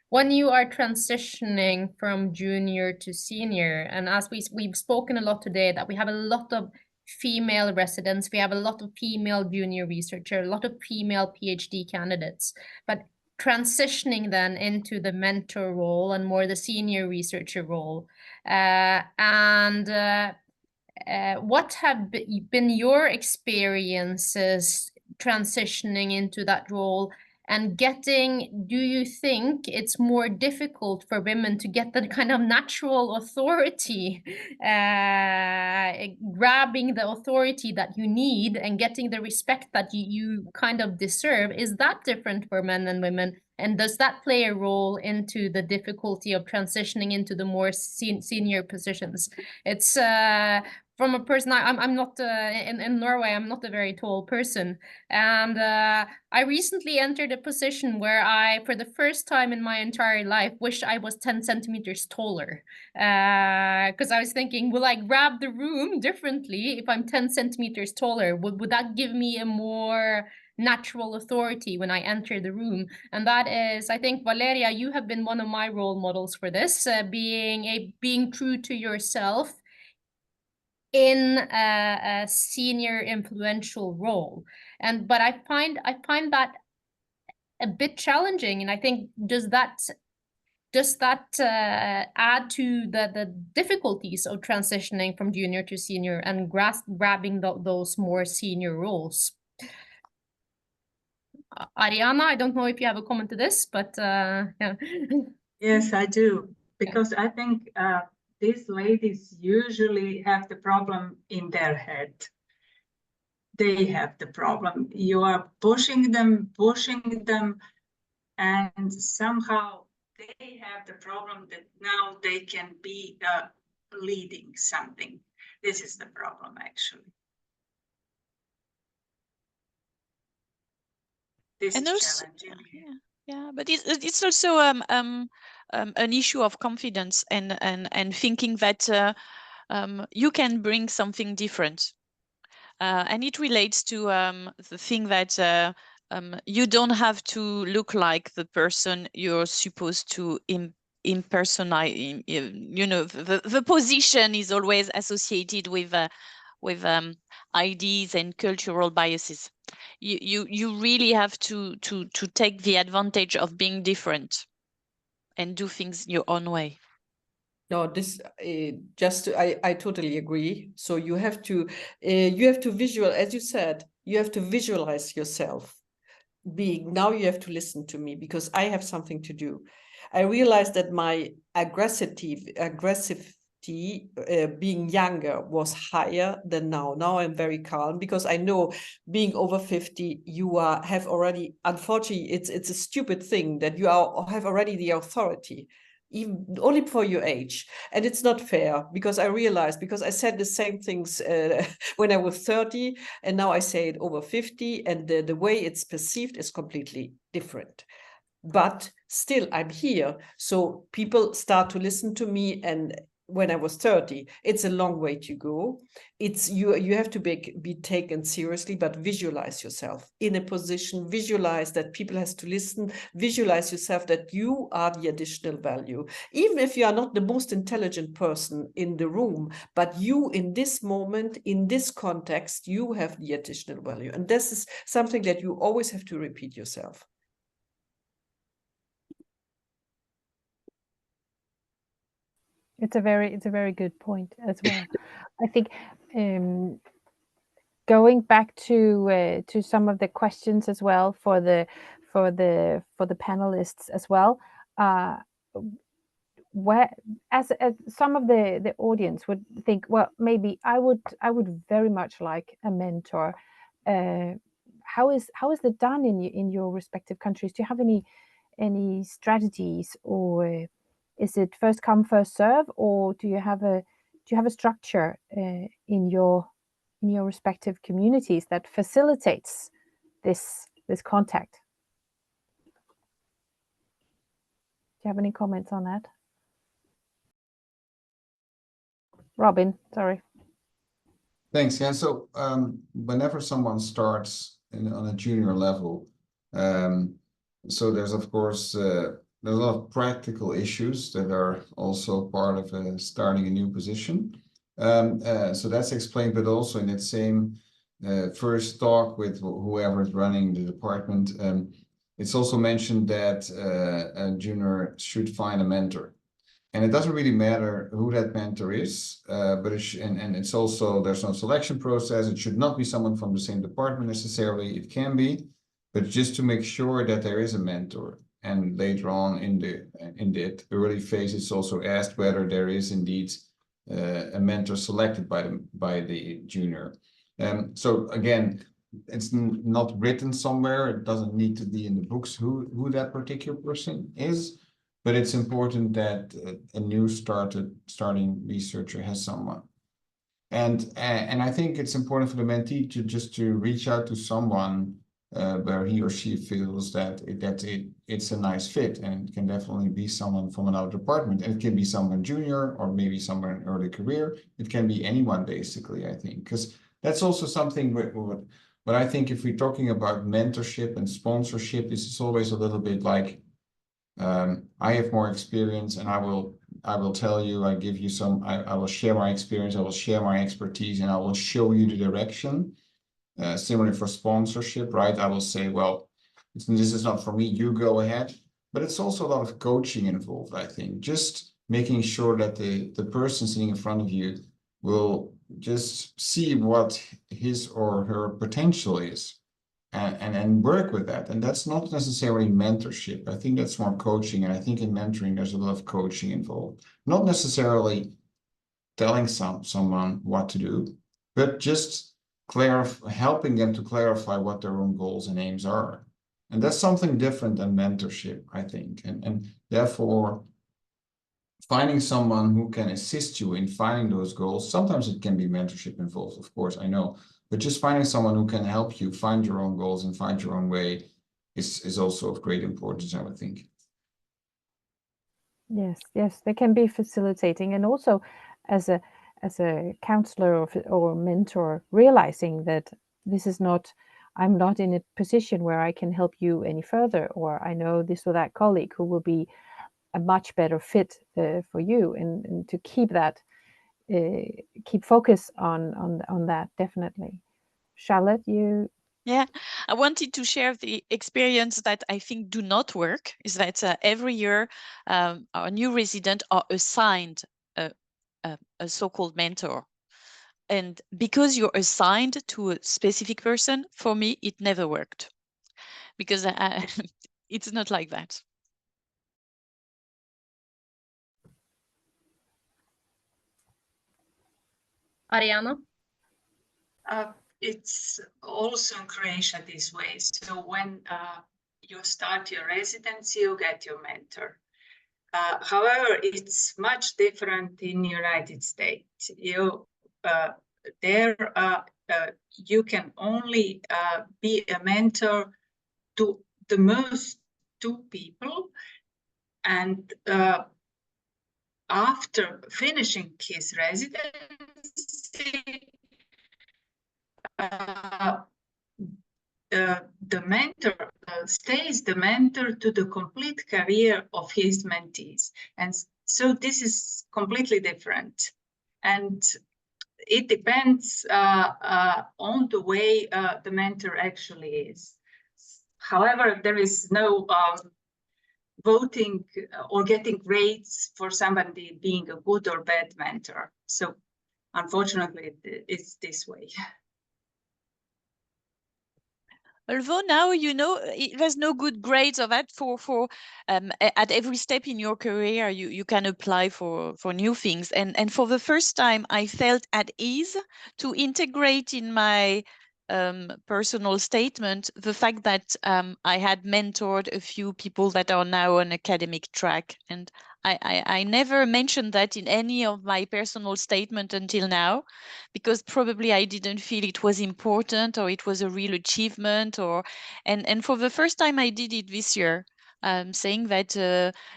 Speaker 3: when you are transitioning from junior to senior, and as we've spoken a lot today, that we have a lot of female residents, we have a lot of female junior researcher, a lot of female PhD candidates, but transitioning then into the mentor role and more the senior researcher role. What have been your experiences transitioning into that role, and do you think it's more difficult for women to get that kind of natural authority, grabbing the authority that you need and getting the respect that you kind of deserve? Is that different for men and women? And does that play a role into the difficulty of transitioning into the more senior positions? It's from a person, I'm not in Norway, I'm not a very tall person. And I recently entered a position where I, for the first time in my entire life, wish I was 10 centimeters taller. Because I was thinking, will I grab the room differently if I'm 10 centimeters taller? Would that give me a more natural authority when I enter the room? And that is, I think, Valeria, you have been one of my role models for this, being true to yourself in a senior influential role. But I find that a bit challenging, and I think does that add to the difficulties of transitioning from junior to senior and grabbing those more senior roles? Arijana, I don't know if you have a comment to this, but yeah.
Speaker 9: Yes, I do, because I think these ladies usually have the problem in their head. They have the problem. You are pushing them, and somehow they have the problem that now they can be leading something. This is the problem, actually. This is challenging.
Speaker 5: Yeah, but it's also an issue of confidence and thinking that you can bring something different, and it relates to the thing that you don't have to look like the person you're supposed to impersonate. The position is always associated with ideas and cultural biases. You really have to take the advantage of being different and do things your own way.
Speaker 4: No, this I totally agree. So you have to visual, as you said, you have to visualize yourself being, now you have to listen to me because I have something to do. I realized that my aggressivity being younger was higher than now. Now I'm very calm because I know being over 50, you have already, unfortunately, it's a stupid thing that you have already the authority, even only for your age. And it's not fair because I realized, because I said the same things when I was 30, and now I say it over 50, and the way it's perceived is completely different. But still, I'm here. So people start to listen to me. And when I was 30, it's a long way to go. It's you have to be taken seriously, but visualize yourself in a position, visualize that people has to listen, visualize yourself that you are the additional value. Even if you are not the most intelligent person in the room, but you in this moment, in this context, you have the additional value. And this is something that you always have to repeat yourself.
Speaker 2: It's a very good point as well. I think going back to some of the questions as well for the panelists as well, where as some of the audience would think, well, maybe I would very much like a mentor. How is that done in your respective countries? Do you have any strategies, or is it first come first serve, or do you have a structure in your respective communities that facilitates this contact? Do you have any comments on that? Robin, sorry.
Speaker 6: Thanks. Yeah. So whenever someone starts on a junior level, so there's of course there's a lot of practical issues that are also part of starting a new position. So that's explained, but also in that same first talk with whoever is running the department, it's also mentioned that a junior should find a mentor. And it doesn't really matter who that mentor is, but it's also, there's no selection process. It should not be someone from the same department necessarily. It can be, but just to make sure that there is a mentor. And later on in the early phase, it's also asked whether there is indeed a mentor selected by the junior. So again, it's not written somewhere. It doesn't need to be in the books who that particular person is, but it's important that a new starting researcher has someone. And I think it's important for the mentee to reach out to someone where he or she feels that it's a nice fit, and it can definitely be someone from another department, and it can be someone junior or maybe someone in early career. It can be anyone basically, I think, because that's also something but I think if we're talking about mentorship and sponsorship, this is always a little bit like I have more experience, and I will tell you, I give you some, I will share my experience, I will share my expertise, and I will show you the direction. Similarly for sponsorship, right? I will say, well, this is not for me, you go ahead. But it's also a lot of coaching involved, I think. Just making sure that the person sitting in front of you will just see what his or her potential is and work with that. And that's not necessarily mentorship. I think that's more coaching. And I think in mentoring, there's a lot of coaching involved. Not necessarily telling someone what to do, but just helping them to clarify what their own goals and aims are. And that's something different than mentorship, I think. And therefore, finding someone who can assist you in finding those goals, sometimes it can be mentorship involved, of course, I know, but just finding someone who can help you find your own goals and find your own way is also of great importance, I would think.
Speaker 2: Yes, they can be facilitating, and also as a counselor or mentor, realizing that this is not, I'm not in a position where I can help you any further, or I know this or that colleague who will be a much better fit for you, and to keep that, keep focus on that, definitely. Charlotte, you?
Speaker 5: Yeah, I wanted to share the experience that I think do not work, is that every year our new residents are assigned a so-called mentor. And because you're assigned to a specific person, for me, it never worked. Because it's not like that.
Speaker 3: Arijana?
Speaker 9: It's also in Croatia this way. So when you start your residency, you get your mentor. However, it's much different in the United States. You you can only be a mentor to the most 2 people, and after finishing his residency, the mentor stays the mentor to the complete career of his mentees. And so this is completely different. And it depends on the way the mentor actually is. However, there is no voting or getting grades for somebody being a good or bad mentor. So unfortunately, it's this way.
Speaker 5: Although now, you know, there's no good grades of that for at every step in your career, you can apply for new things. And for the first time, I felt at ease to integrate in my personal statement the fact that I had mentored a few people that are now on academic track. And I never mentioned that in any of my personal statement until now, because probably I didn't feel it was important or it was a real achievement, and for the first time I did it this year, saying that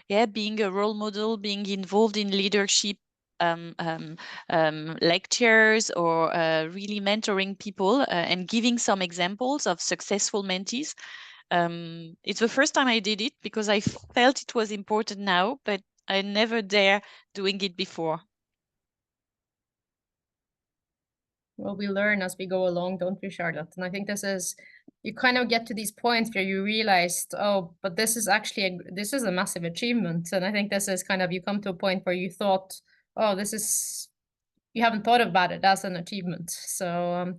Speaker 5: yeah, being a role model, being involved in leadership lectures, or really mentoring people and giving some examples of successful mentees. It's the first time I did it because I felt it was important now, but I never dare doing it before.
Speaker 3: Well, we learn as we go along, don't we, Charlotte? And I think this is, you kind of get to these points where you realized, oh, but this is actually, this is a massive achievement. And I think this is kind of, you come to a point where you thought, oh, this is, you haven't thought about it as an achievement. So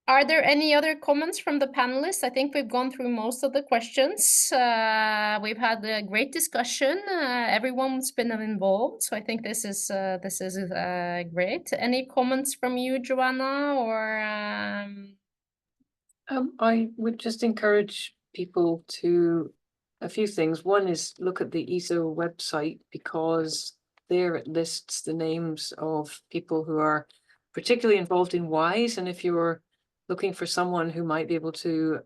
Speaker 3: are there any other comments from the panelists? I think we've gone through most of the questions. We've had a great discussion. Everyone's been involved, so I think this is great. Any comments from you, Joanna, or?
Speaker 1: I would just encourage people to a few things. One is look at the ESO website, because there it lists the names of people who are particularly involved in WISE, and if you're looking for someone who might be able to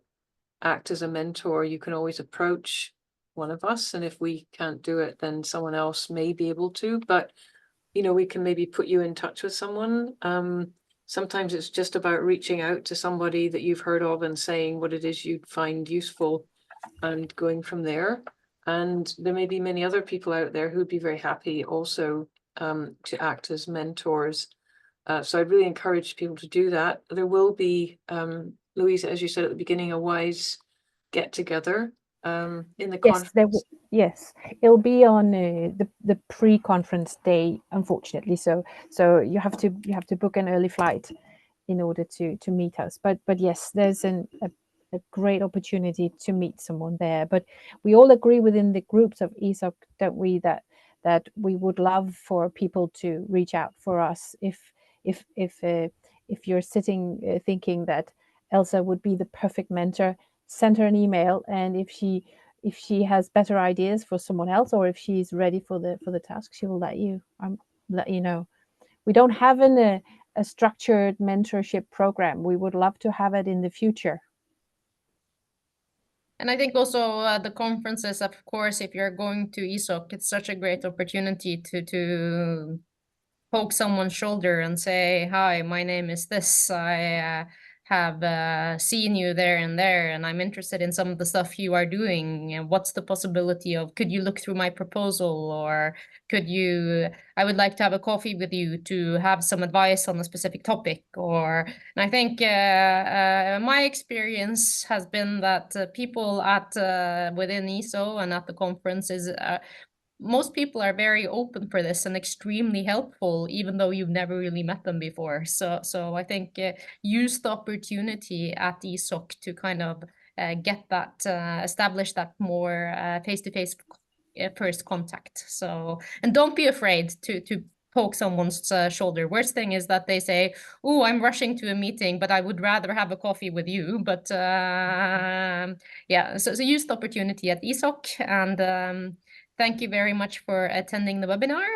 Speaker 1: act as a mentor, you can always approach one of us, and if we can't do it, then someone else may be able to, but you know, we can maybe put you in touch with someone. Sometimes it's just about reaching out to somebody that you've heard of and saying what it is you'd find useful and going from there. And there may be many other people out there who'd be very happy also to act as mentors. So I'd really encourage people to do that. There will be, Louisa, as you said at the beginning, a WISE get together in the conference.
Speaker 2: Yes, it'll be on the pre-conference day, unfortunately. So you have to book an early flight in order to meet us. But yes, there's a great opportunity to meet someone there. But we all agree within the groups of ESOC that we would love for people to reach out for us if you're sitting thinking that Elsa would be the perfect mentor. Send her an email, and if she has better ideas for someone else, or if she's ready for the task, she will let you know. We don't have a structured mentorship program. We would love to have it in the future.
Speaker 3: And I think also the conferences, of course, if you're going to ESOC, it's such a great opportunity to poke someone's shoulder and say, hi, my name is this. I have seen you there and there, and I'm interested in some of the stuff you are doing. And what's the possibility of, could you look through my proposal, or I would like to have a coffee with you to have some advice on a specific topic. And I think my experience has been that people within ESO and at the conferences, most people are very open for this and extremely helpful, even though you've never really met them before. So I think use the opportunity at ESOC to kind of get that, establish that more face-to-face first contact. So, and don't be afraid to poke someone's shoulder. Worst thing is that they say, "Oh, I'm rushing to a meeting, but I would rather have a coffee with you." But yeah, so use the opportunity at ESOC, and thank you very much for attending the webinar.